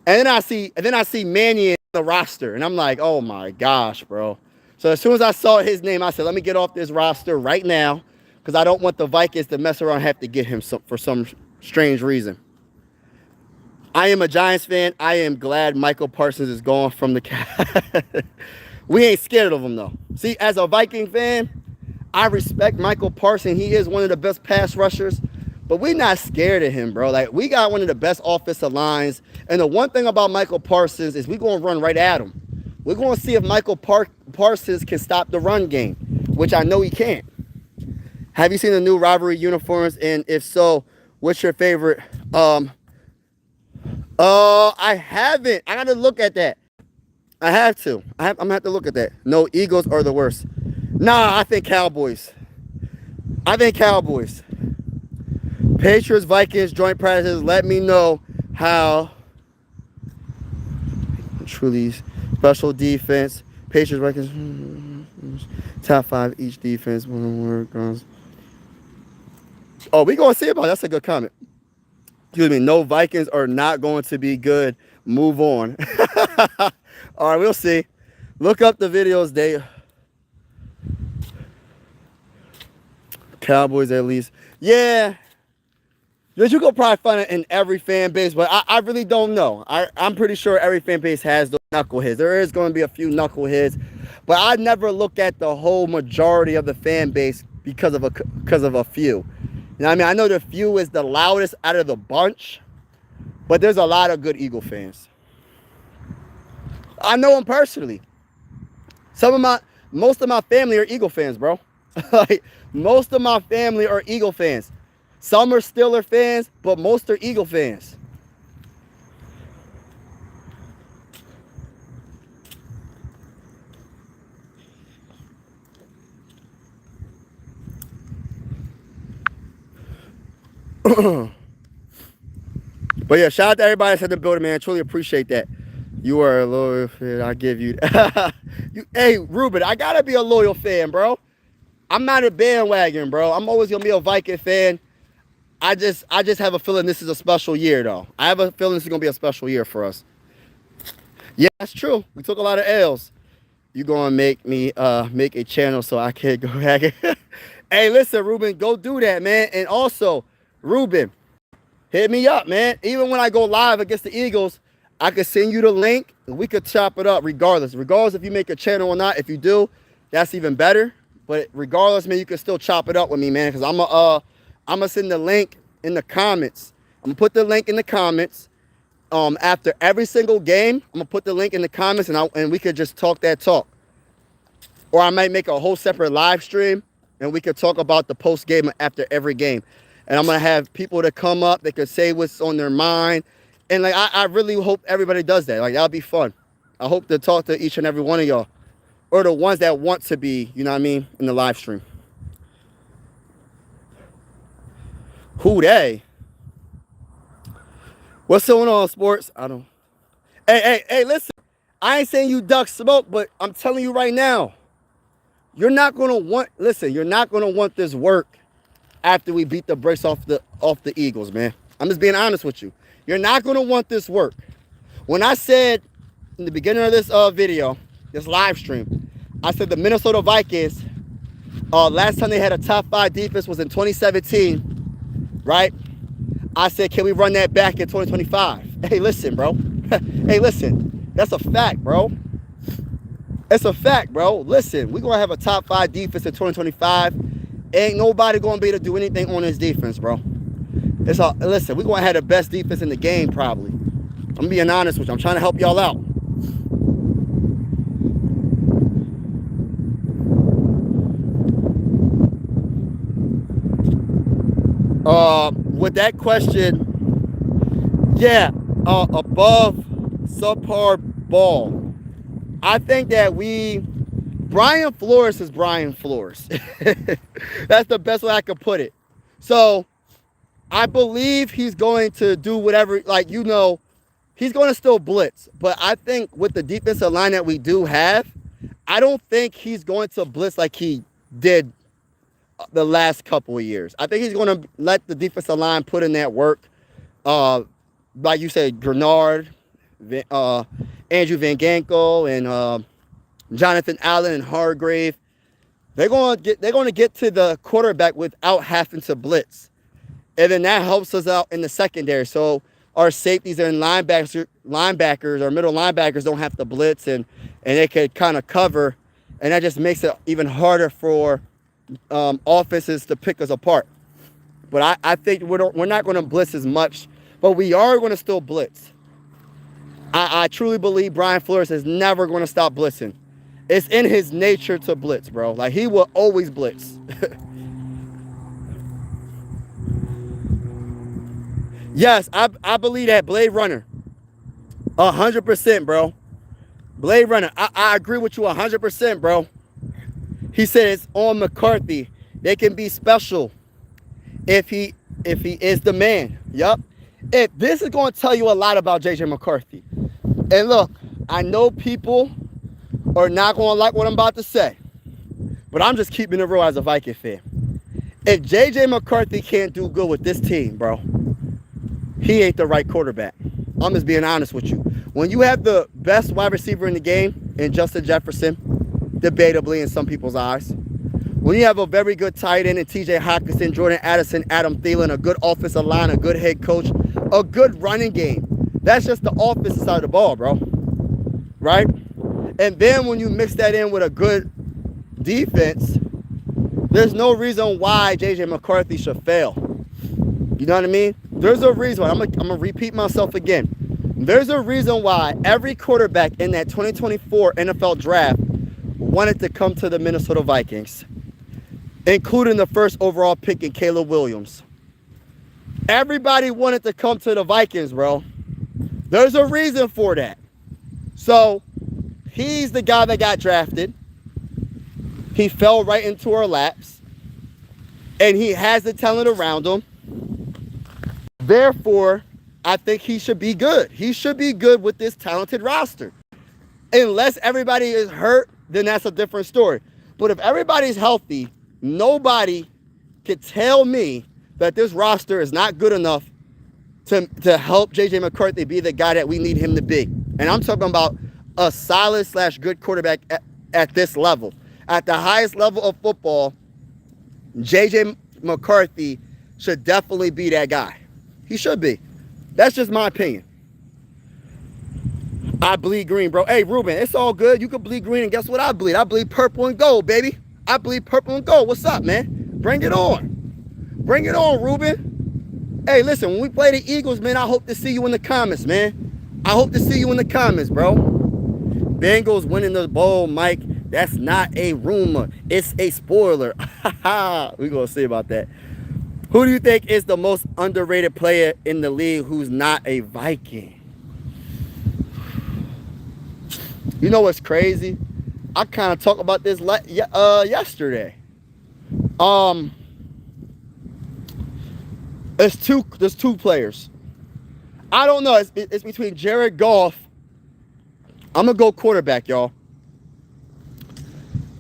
And then I see Mannion in the roster. And I'm like, oh, my gosh, bro. So as soon as I saw his name, I said, let me get off this roster right now, because I don't want the Vikings to mess around and have to get him for some strange reason. I am a Giants fan. I am glad Michael Parsons is gone from the Cavs. We ain't scared of him, though. See, as a Viking fan, I respect Michael Parsons. He is one of the best pass rushers. But we're not scared of him, bro. Like, we got one of the best offensive lines. And the one thing about Michael Parsons is we're going to run right at him. We're going to see if Michael Parsons can stop the run game, which I know he can't. Have you seen the new rivalry uniforms? And if so, what's your favorite? I haven't. I got to look at that. I have to. I'm going to have to look at that. No, Eagles are the worst. Nah, I think Cowboys. Patriots, Vikings, joint practices. Let me know how truly special defense. Patriots, Vikings, top 5 each defense. Oh, we going to see about it. That's a good comment. Excuse me. No, Vikings are not going to be good. Move on. All right, we'll see. Look up the videos. They Cowboys at least. Yeah. You could probably find it in every fan base, but I really don't know. I'm pretty sure every fan base has those knuckleheads. There is going to be a few knuckleheads, but I never look at the whole majority of the fan base because of a few. You know what I mean? I know the few is the loudest out of the bunch, but there's a lot of good Eagle fans. I know them personally. Most of my family are Eagle fans, bro. Like, most of my family are Eagle fans. Some are Steeler fans, but most are Eagle fans. But yeah, shout out to everybody that's in the building, man. Truly appreciate that. You are a loyal fan. I give you. Hey, Ruben, I gotta be a loyal fan, bro. I'm not a bandwagon, bro. I'm always gonna be a Viking fan. I just have a feeling this is a special year, though. I have a feeling this is gonna be a special year for us. Yeah, that's true. We took a lot of L's. You gonna make me make a channel so I can go back. Hey, listen, Ruben, go do that, man. And also, Ruben, hit me up, man. Even when I go live against the Eagles, I could send you the link and we could chop it up regardless. Regardless if you make a channel or not. If you do, that's even better. But regardless, man, you can still chop it up with me, man. Because I'm gonna send the link in the comments. I'm gonna put the link in the comments. After every single game, I'm gonna put the link in the comments and we could just talk that talk. Or I might make a whole separate live stream and we could talk about the post game after every game. And I'm gonna have people to come up, they could say what's on their mind. And like I really hope everybody does that. Like that'll be fun. I hope to talk to each and every one of y'all. Or the ones that want to be, you know what I mean, in the live stream. Who they? What's going on, sports? I don't. Hey, listen. I ain't saying you duck smoke, but I'm telling you right now, you're not gonna want. Listen, you're not gonna want this work after we beat the brakes off the Eagles, man. I'm just being honest with you. You're not gonna want this work. When I said in the beginning of this video, this live stream, I said the Minnesota Vikings, last time they had a top 5 defense was in 2017, right? I said, can we run that back in 2025? Hey, listen, bro. Hey, listen. That's a fact, bro. It's a fact, bro. Listen, we're going to have a top 5 defense in 2025. Ain't nobody going to be able to do anything on this defense, bro. Listen, we're going to have the best defense in the game, probably. I'm being honest with you. I'm trying to help y'all out. With that question, yeah, above subpar ball. I think that Brian Flores is Brian Flores. That's the best way I could put it. So I believe he's going to do whatever, like, you know, he's going to still blitz. But I think with the defensive line that we do have, I don't think he's going to blitz like he did the last couple of years. I think he's going to let the defensive line put in that work. Like you said, Grenard, Andrew Van Ginkel, and Jonathan Allen and Hargrave. They're going to get to the quarterback without having to blitz, and then that helps us out in the secondary. So our safeties and linebackers, our middle linebackers don't have to blitz, and they could kind of cover, and that just makes it even harder for offenses to pick us apart. But I think we're not going to blitz as much, but we are going to still blitz. I truly believe Brian Flores is never going to stop blitzing. It's in his nature to blitz, bro. Like, he will always blitz. Yes, I believe that. Blade Runner. 100%, bro. Blade Runner. I agree with you 100%, bro. He said it's on McCarthy. They can be special if he is the man. Yup. If this is going to tell you a lot about J.J. McCarthy. And look, I know people are not going to like what I'm about to say, but I'm just keeping it real as a Viking fan. If J.J. McCarthy can't do good with this team, bro, he ain't the right quarterback. I'm just being honest with you. When you have the best wide receiver in the game in Justin Jefferson, debatably in some people's eyes, when you have a very good tight end in T.J. Hockenson, Jordan Addison, Adam Thielen, a good offensive line, a good head coach, a good running game, that's just the offensive side of the ball, bro. Right? And then when you mix that in with a good defense, there's no reason why J.J. McCarthy should fail. You know what I mean? There's a reason why. I'm gonna repeat myself again. There's a reason why every quarterback in that 2024 NFL draft wanted to come to the Minnesota Vikings, including the first overall pick in Caleb Williams. Everybody wanted to come to the Vikings, bro. There's a reason for that. So he's the guy that got drafted. He fell right into our laps. And he has the talent around him. Therefore, I think he should be good. He should be good with this talented roster. Unless everybody is hurt, then that's a different story. But if everybody's healthy, nobody could tell me that this roster is not good enough to help J.J. McCarthy be the guy that we need him to be. And I'm talking about a solid / good quarterback at this level. At the highest level of football, J.J. McCarthy should definitely be that guy. He should be. That's just my opinion. I bleed green, bro. Hey, Ruben, it's all good. You can bleed green, and guess what I bleed? I bleed purple and gold, baby. I bleed purple and gold. What's up, man? Bring it on. Bring it on, Ruben. Hey, listen, when we play the Eagles, man, I hope to see you in the comments, man. I hope to see you in the comments, bro. Bengals winning the bowl, Mike. That's not a rumor. It's a spoiler. We're going to see about that. Who do you think is the most underrated player in the league who's not a Viking? You know what's crazy? I kind of talked about this yesterday. There's two players. I don't know. It's between Jared Goff. I'm going to go quarterback, y'all.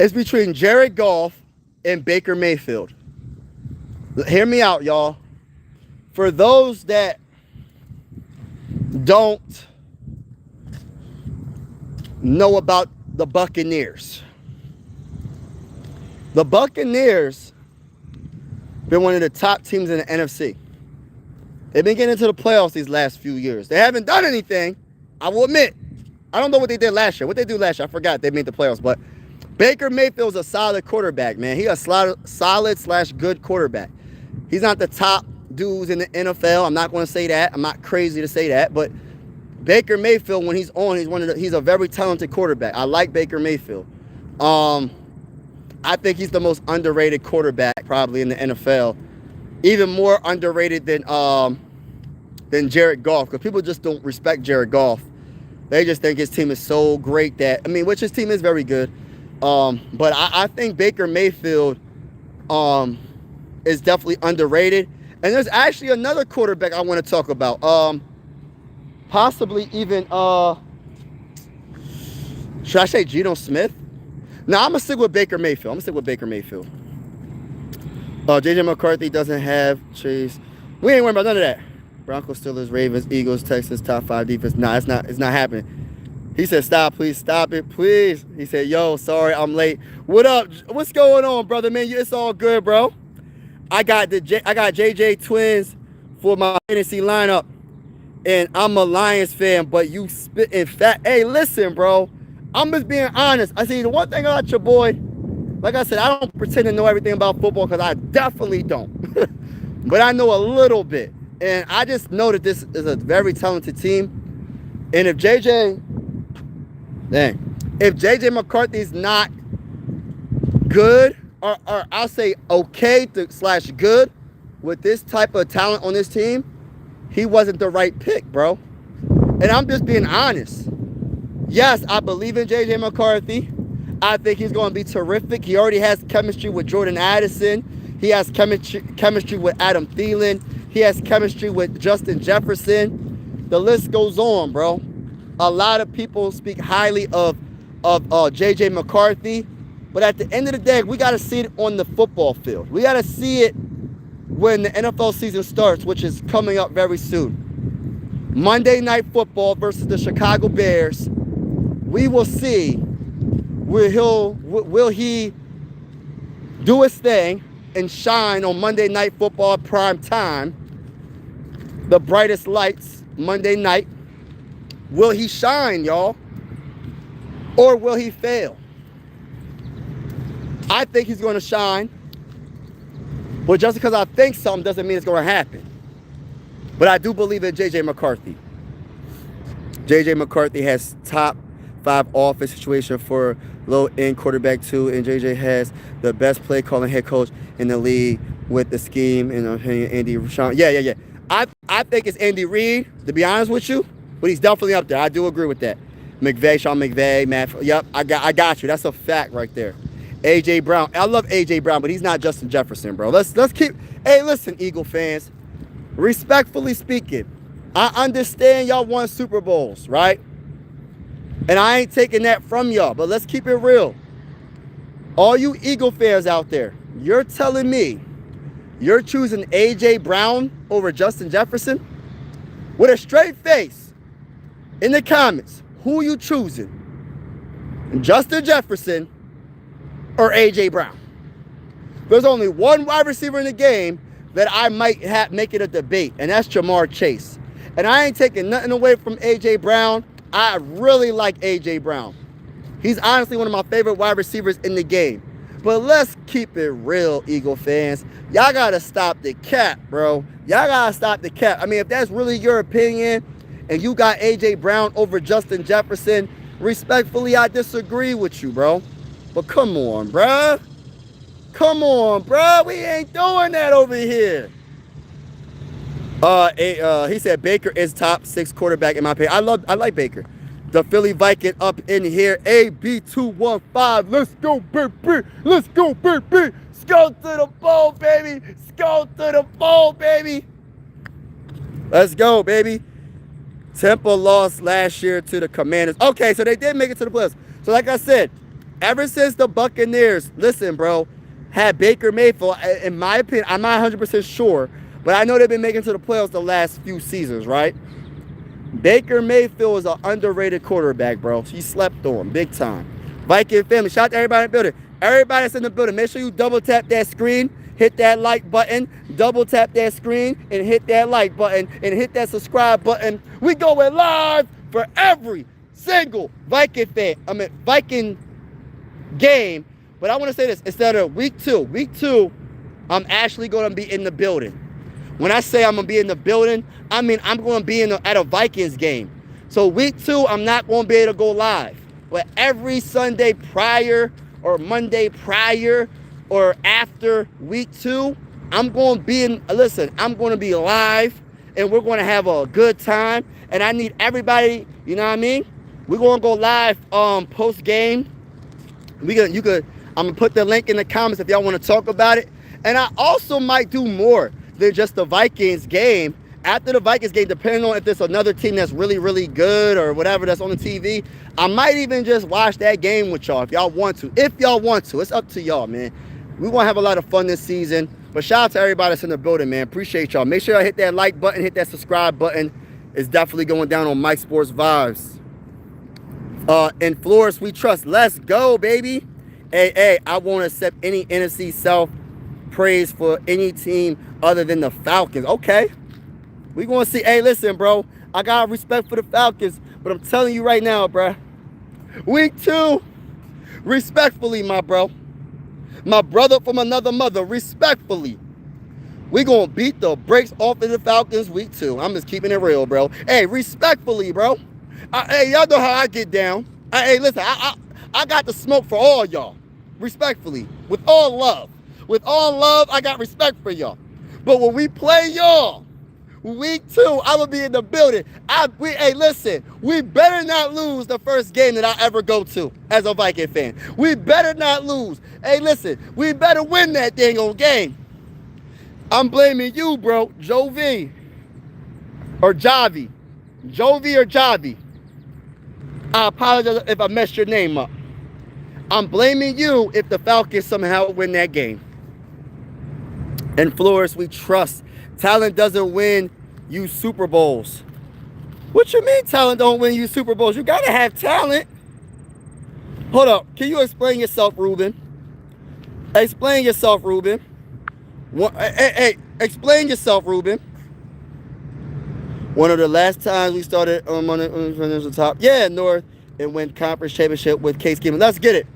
It's between Jared Goff and Baker Mayfield. Hear me out, y'all. For those that don't know about the Buccaneers been one of the top teams in the NFC. They've been getting into the playoffs these last few years. They haven't done anything, I will admit. I don't know what they did last year. What they do last year, I forgot. They made the playoffs. But Baker Mayfield's a solid quarterback, man. He's a solid / good quarterback. He's not the top dudes in the NFL. I'm not going to say that. I'm not crazy to say that. But Baker Mayfield, when he's on, he's a very talented quarterback. I like Baker Mayfield. I think he's the most underrated quarterback probably in the NFL. Even more underrated than Jared Goff, because people just don't respect Jared Goff. They just think his team is so great which his team is very good. But I think Baker Mayfield is definitely underrated. And there's actually another quarterback I want to talk about. Possibly even, should I say Geno Smith? No, I'm going to stick with Baker Mayfield. J.J. McCarthy doesn't have Chase. We ain't worried about none of that. Broncos, Steelers, Ravens, Eagles, Texans, top 5 defense. Nah, it's not happening. He said, stop, please, stop it, please. He said, yo, sorry, I'm late. What up? What's going on, brother, man? It's all good, bro. I got JJ Twins for my fantasy lineup, and I'm a Lions fan, but you spit in fat. Hey, listen, bro. I'm just being honest. I see the one thing about your boy, like I said, I don't pretend to know everything about football because I definitely don't. But I know a little bit. And I just know that this is a very talented team. And if JJ McCarthy's not good, or I'll say okay / good with this type of talent on this team, he wasn't the right pick, bro. And I'm just being honest. Yes, I believe in J.J. McCarthy. I think he's going to be terrific. He already has chemistry with Jordan Addison. He has chemistry with Adam Thielen. He has chemistry with Justin Jefferson. The list goes on, bro. A lot of people speak highly of J.J. McCarthy. But at the end of the day, we got to see it on the football field. We got to see it when the NFL season starts, which is coming up very soon. Monday Night Football versus the Chicago Bears. We will see will he do his thing and shine on Monday Night Football prime time, the brightest lights Monday night. Will he shine, y'all? Or will he fail? I think he's going to shine. But just because I think something doesn't mean it's going to happen. But I do believe in J.J. McCarthy. J.J. McCarthy has top 5 offense situation for low-end quarterback too, and J.J. has the best play-calling head coach in the league with the scheme and Andy Reid. Yeah. I think it's Andy Reid, to be honest with you, but he's definitely up there. I do agree with that. Sean McVay, Matt. Yep, I got you. That's a fact right there. A.J. Brown. I love A.J. Brown, but he's not Justin Jefferson, bro. Let's keep. Hey, listen, Eagle fans. Respectfully speaking, I understand y'all won Super Bowls, right? And I ain't taking that from y'all, but let's keep it real. All you Eagle fans out there, you're telling me you're choosing A.J. Brown over Justin Jefferson? With a straight face, in the comments, who you choosing? Justin Jefferson or A.J. Brown? There's only one wide receiver in the game that I might make it a debate, and that's Jamar Chase. And I ain't taking nothing away from A.J. Brown. I really like A.J. Brown. He's honestly one of my favorite wide receivers in the game. But let's keep it real, Eagle fans. Y'all got to stop the cap, bro. Y'all got to stop the cap. I mean, if that's really your opinion and you got A.J. Brown over Justin Jefferson, respectfully, I disagree with you, bro. But come on, bruh. Come on, bruh. We ain't doing that over here. He said Baker is top 6 quarterback in my opinion. I like Baker. The Philly Viking up in here. AB215. Let's go, baby. Let's go, baby. Let's go to the bowl, baby. Let's go to the bowl, baby. Let's go, baby. Tampa lost last year to the Commanders. Okay, so they did make it to the playoffs. So like I said, ever since the Buccaneers, listen, bro, had Baker Mayfield, in my opinion, I'm not 100% sure, but I know they've been making it to the playoffs the last few seasons, right? Baker Mayfield is an underrated quarterback, bro. He slept on big time. Viking family, shout out to everybody in the building. Everybody that's in the building, make sure you double tap that screen, hit that like button, double tap that screen, and hit that like button, and hit that subscribe button. We going live for every single Viking game. But I want to say this, instead of week two, I'm actually going to be in the building. When I say I'm going to be in the building, I mean I'm going to be at a Vikings game. So week 2, I'm not going to be able to go live. But every Sunday prior or Monday prior or after week 2, I'm going to be I'm going to be live and we're going to have a good time. And I need everybody, you know what I mean? We're going to go live post game. I'm going to put the link in the comments if y'all want to talk about it. And I also might do more than just the Vikings game. After the Vikings game, depending on if there's another team that's really, really good or whatever that's on the TV, I might even just watch that game with y'all if y'all want to. If y'all want to. It's up to y'all, man. We're going to have a lot of fun this season. But shout out to everybody that's in the building, man. Appreciate y'all. Make sure y'all hit that like button, hit that subscribe button. It's definitely going down on Mike Sports Vibes. In Flores, we trust. Let's go, baby. Hey, I won't accept any NFC South praise for any team other than the Falcons. Okay. We're going to see. Hey, listen, bro. I got respect for the Falcons, but I'm telling you right now, bro. Week 2, respectfully, my bro. My brother from another mother, respectfully. We're going to beat the brakes off of the Falcons week 2. I'm just keeping it real, bro. Hey, respectfully, bro. Hey, y'all know how I get down. Hey, listen, I got the smoke for all y'all. Respectfully. With all love. With all love, I got respect for y'all. But when we play y'all, week 2, I'm going to be in the building. Hey, listen, we better not lose the first game that I ever go to as a Viking fan. We better not lose. Hey, listen, we better win that dang old game. I'm blaming you, bro. Jovi or Javi. Jovi or Javi. I apologize if I messed your name up. I'm blaming you if the Falcons somehow win that game. In Flores, we trust. Talent doesn't win you Super Bowls. What you mean talent don't win you Super Bowls? You got to have talent. Hold up. Can you explain yourself, Ruben? Explain yourself, Ruben. Hey, explain yourself, Ruben. One of the last times we started on the top. Yeah, North, and win conference championship with Case Keenum. Let's get it.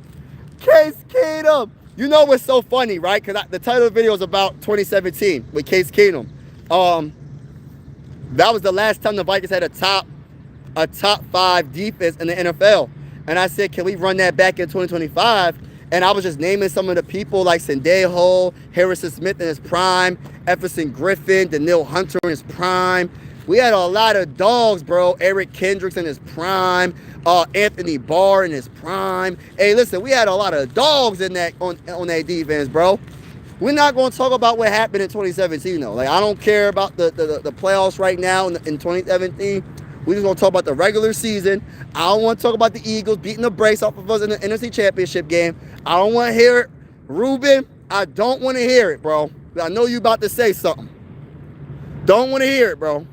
Case Keenum. You know what's so funny, right? Because the title of the video is about 2017 with Case Keenum. That was the last time the Vikings had a top 5 defense in the NFL. And I said, can we run that back in 2025? And I was just naming some of the people like Sendejo, Harrison Smith in his prime, Everson Griffin, Daniil Hunter in his prime. We had a lot of dogs, bro. Eric Kendricks in his prime. Anthony Barr in his prime. Hey, listen, we had a lot of dogs in that on that defense, bro. We're not going to talk about what happened in 2017, though. Like, I don't care about the playoffs right now in 2017. We're just going to talk about the regular season. I don't want to talk about the Eagles beating the brakes off of us in the NFC Championship game. I don't want to hear it. Ruben, I don't want to hear it, bro. I know you about to say something. Don't want to hear it, bro.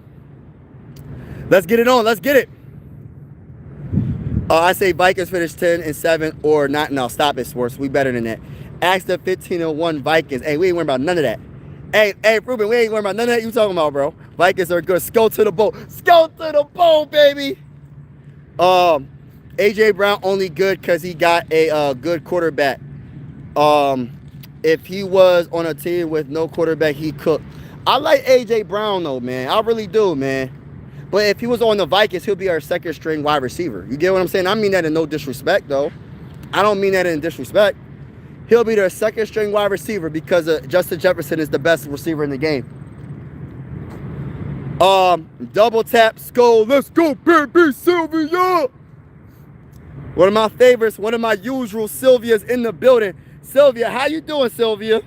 Let's get it on. Let's get it. I say Vikings finish 10-7 or not. No, stop it, sports. We better than that. Ask the 15-1 Vikings. Hey, we ain't worried about none of that. Hey, Ruben, we ain't worried about none of that you talking about, bro. Vikings are good. Go to the bowl. Go to the bowl, baby. AJ Brown only good because he got a good quarterback. If he was on a team with no quarterback, he cooked. I like AJ Brown though, man. I really do, man. But if he was on the Vikings, he'll be our second string wide receiver. You get what I'm saying? I mean that in no disrespect, though. I don't mean that in disrespect. He'll be their second string wide receiver because Justin Jefferson is the best receiver in the game. Double tap, skull. Let's go, baby, Sylvia. One of my favorites, one of my usual Sylvias in the building. Sylvia, how you doing, Sylvia?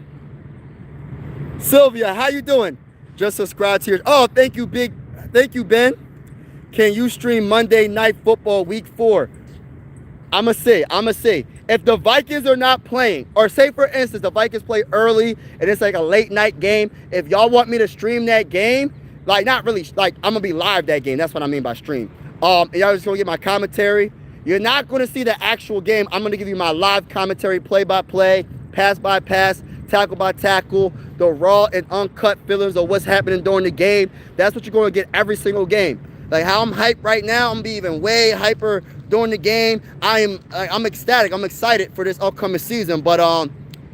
Sylvia, how you doing? Just subscribe to your... Oh, thank you, Ben. Can you stream Monday Night Football Week 4? I'ma say, if the Vikings are not playing, or say for instance, the Vikings play early and it's like a late night game, if y'all want me to stream that game, like not really, like I'm gonna be live that game. That's what I mean by stream. Y'all just gonna get my commentary. You're not gonna see the actual game. I'm gonna give you my live commentary, play by play, pass by pass, tackle by tackle, the raw and uncut feelings of what's happening during the game. That's what you're going to get every single game. Like how I'm hyped right now, I'm going to be even way hyper during the game. I'm ecstatic. I'm excited for this upcoming season. But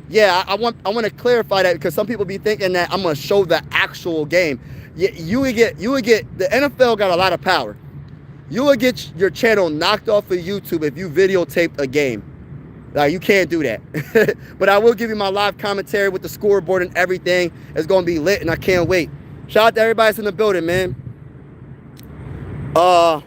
yeah, I want to clarify that because some people be thinking that I'm going to show the actual game. You would get the NFL got a lot of power. You would get your channel knocked off of YouTube if you videotaped a game. Like, you can't do that. But I will give you my live commentary with the scoreboard and everything. It's going to be lit, and I can't wait. Shout out to everybody that's in the building, man. Well,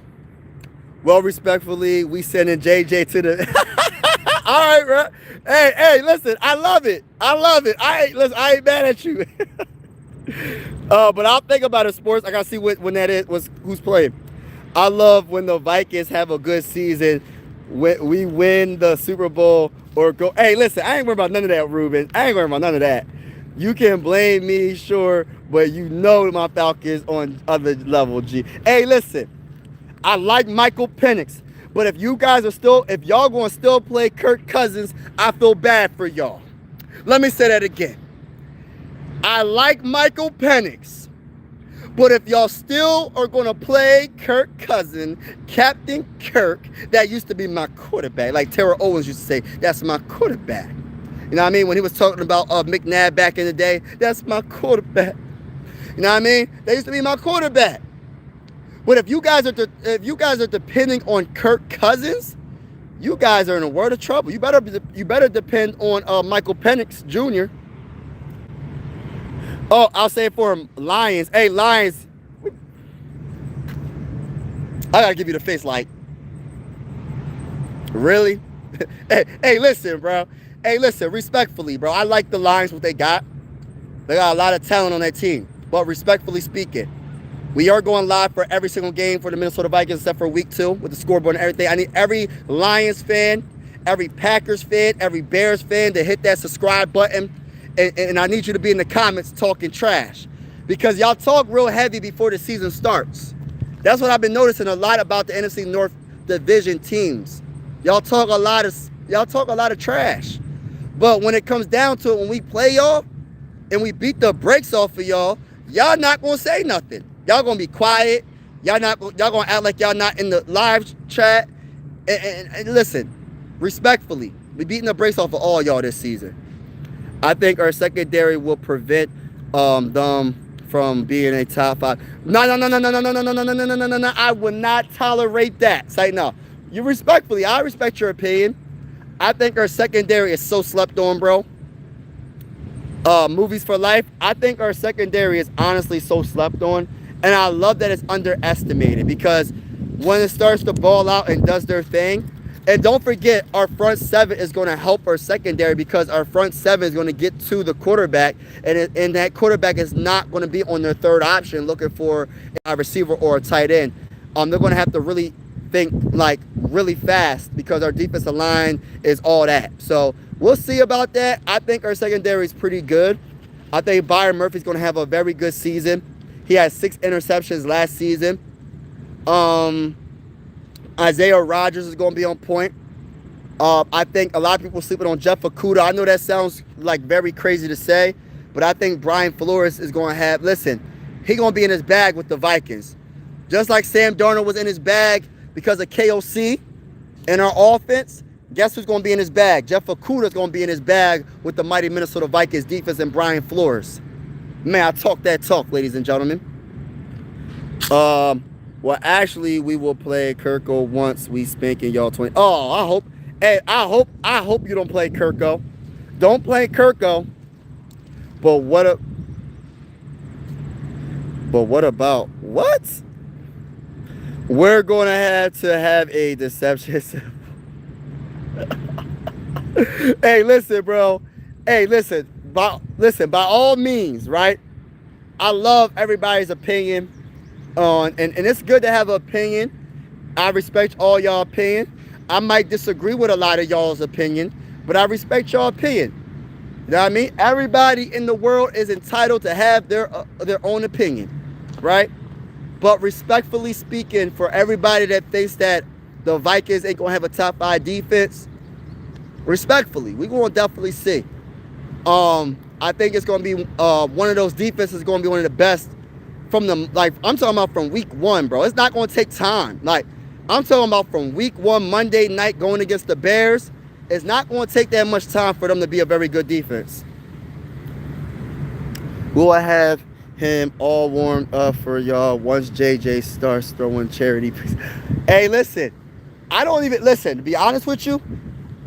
respectfully, we sending JJ to the... All right, bro. Hey, listen, I love it. Listen, I ain't mad at you. But I'll think about it, sports. I got to see when that is, who's playing. I love when the Vikings have a good season. We win the Super Bowl or go. Hey, listen, I ain't worried about none of that, Ruben. I ain't worried about none of that. You can blame me, sure, but you know my Falcons on other level, G. Hey, listen, I like Michael Penix, but if y'all going to still play Kirk Cousins, I feel bad for y'all. Let me say that again. I like Michael Penix. But if y'all still are going to play Kirk Cousins, Captain Kirk, that used to be my quarterback. Like Terrell Owens used to say, that's my quarterback. You know what I mean? When he was talking about McNabb back in the day, that's my quarterback. You know what I mean? They used to be my quarterback. But if you guys are depending on Kirk Cousins, you guys are in a world of trouble. You better depend on Michael Penix Jr. Oh, I'll say it for him, Lions. Hey, Lions. I gotta give you the face like, really? hey, listen, bro. Hey, listen, respectfully, bro. I like the Lions, what they got. They got a lot of talent on that team. But respectfully speaking, we are going live for every single game for the Minnesota Vikings except for week 2 with the scoreboard and everything. I need every Lions fan, every Packers fan, every Bears fan to hit that subscribe button. And I need you to be in the comments talking trash. Because y'all talk real heavy before the season starts. That's what I've been noticing a lot about the NFC North Division teams. Y'all talk a lot of trash. But when it comes down to it, when we play y'all and we beat the brakes off of y'all not gonna say nothing. Y'all gonna be quiet. Y'all gonna act like y'all not in the live chat. And listen, respectfully, we beating the brakes off of all y'all this season. I think our secondary will prevent them from being a top 5. No. I will not tolerate that. Say no. You respectfully, I respect your opinion. I think our secondary is so slept on, bro. Movies for life. I think our secondary is honestly so slept on. And I love that it's underestimated because when it starts to ball out and does their thing, And don't forget, our front seven is going to help our secondary because our front seven is going to get to the quarterback, and that quarterback is not going to be on their third option looking for a receiver or a tight end. They're going to have to really think like really fast because our defensive line is all that. So we'll see about that. I think our secondary is pretty good. I think Byron Murphy's going to have a very good season. He had 6 interceptions last season. Isaiah Rodgers is going to be on point. I think a lot of people sleeping on Jeff Okudah. I know that sounds like very crazy to say, but I think Brian Flores is going to have, listen, he's going to be in his bag with the Vikings. Just like Sam Darnold was in his bag because of KOC and our offense, guess who's going to be in his bag? Jeff Okudah is going to be in his bag with the mighty Minnesota Vikings defense and Brian Flores. Man, I talk that talk, ladies and gentlemen. Well, actually, we will play Kirko once we spank in y'all 20. Oh, I hope. Hey, I hope you don't play Kirko. Don't play Kirko. But what about what? We're going to have a deception. Hey, listen, bro. Hey, listen. By all means, right? I love everybody's opinion. And it's good to have an opinion. I respect all y'all opinion. I might disagree with a lot of y'all's opinion, but I respect y'all opinion. You know what I mean? Everybody in the world is entitled to have their own opinion, right? But respectfully speaking, for everybody that thinks that the Vikings ain't gonna have a top 5 defense, respectfully, we're gonna definitely see. I think it's gonna be one of those defenses gonna be one of the best. I'm talking about from week 1, bro. It's not going to take time. I'm talking about from week 1, Monday night, going against the Bears. It's not going to take that much time for them to be a very good defense. We'll have him all warmed up for y'all once JJ starts throwing charity. Hey, listen. To be honest with you,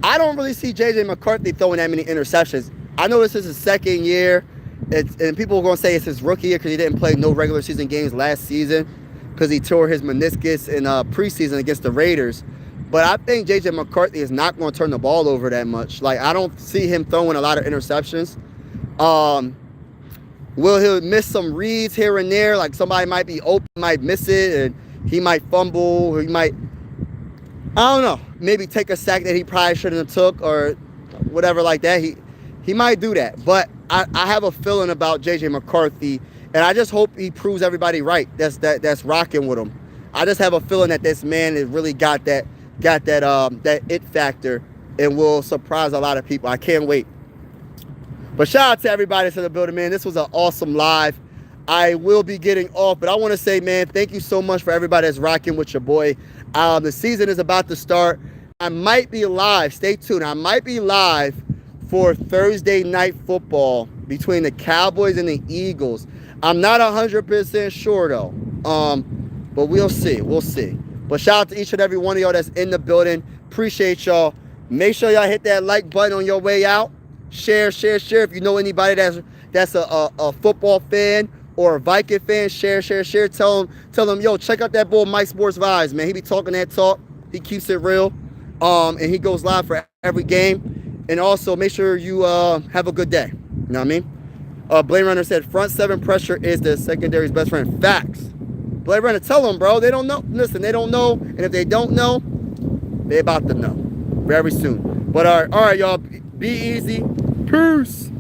I don't really see JJ McCarthy throwing that many interceptions. I know this is his second year. And people are going to say it's his rookie year because he didn't play no regular season games last season because he tore his meniscus in preseason against the Raiders. But I think J.J. McCarthy is not going to turn the ball over that much. I don't see him throwing a lot of interceptions. Will he miss some reads here and there? Like somebody might be open, might miss it, and he might fumble, or he might, I don't know, maybe take a sack that he probably shouldn't have took or whatever like that. He might do that. But I have a feeling about J.J. McCarthy, and I just hope he proves everybody right that's rocking with him. I just have a feeling that this man has really got that it factor and will surprise a lot of people. I can't wait. But shout out to everybody that's in the building, man. This was an awesome live. I will be getting off, but I want to say, man, thank you so much for everybody that's rocking with your boy. The season is about to start. I might be live. Stay tuned. I might be live for Thursday night football between the Cowboys and the Eagles. I'm not 100% sure though. But we'll see. We'll see. But shout out to each and every one of y'all that's in the building. Appreciate y'all. Make sure y'all hit that like button on your way out. Share. If you know anybody that's a football fan or a Viking fan, share. Tell them, yo, check out that boy Mike Sports Vibes, man. He be talking that talk. He keeps it real. And he goes live for every game. And also, make sure you have a good day. You know what I mean? Blade Runner said, front 7 pressure is the secondary's best friend. Facts. Blade Runner, tell them, bro. They don't know. Listen, they don't know. And if they don't know, they about to know very soon. But all right, y'all. Be easy. Peace.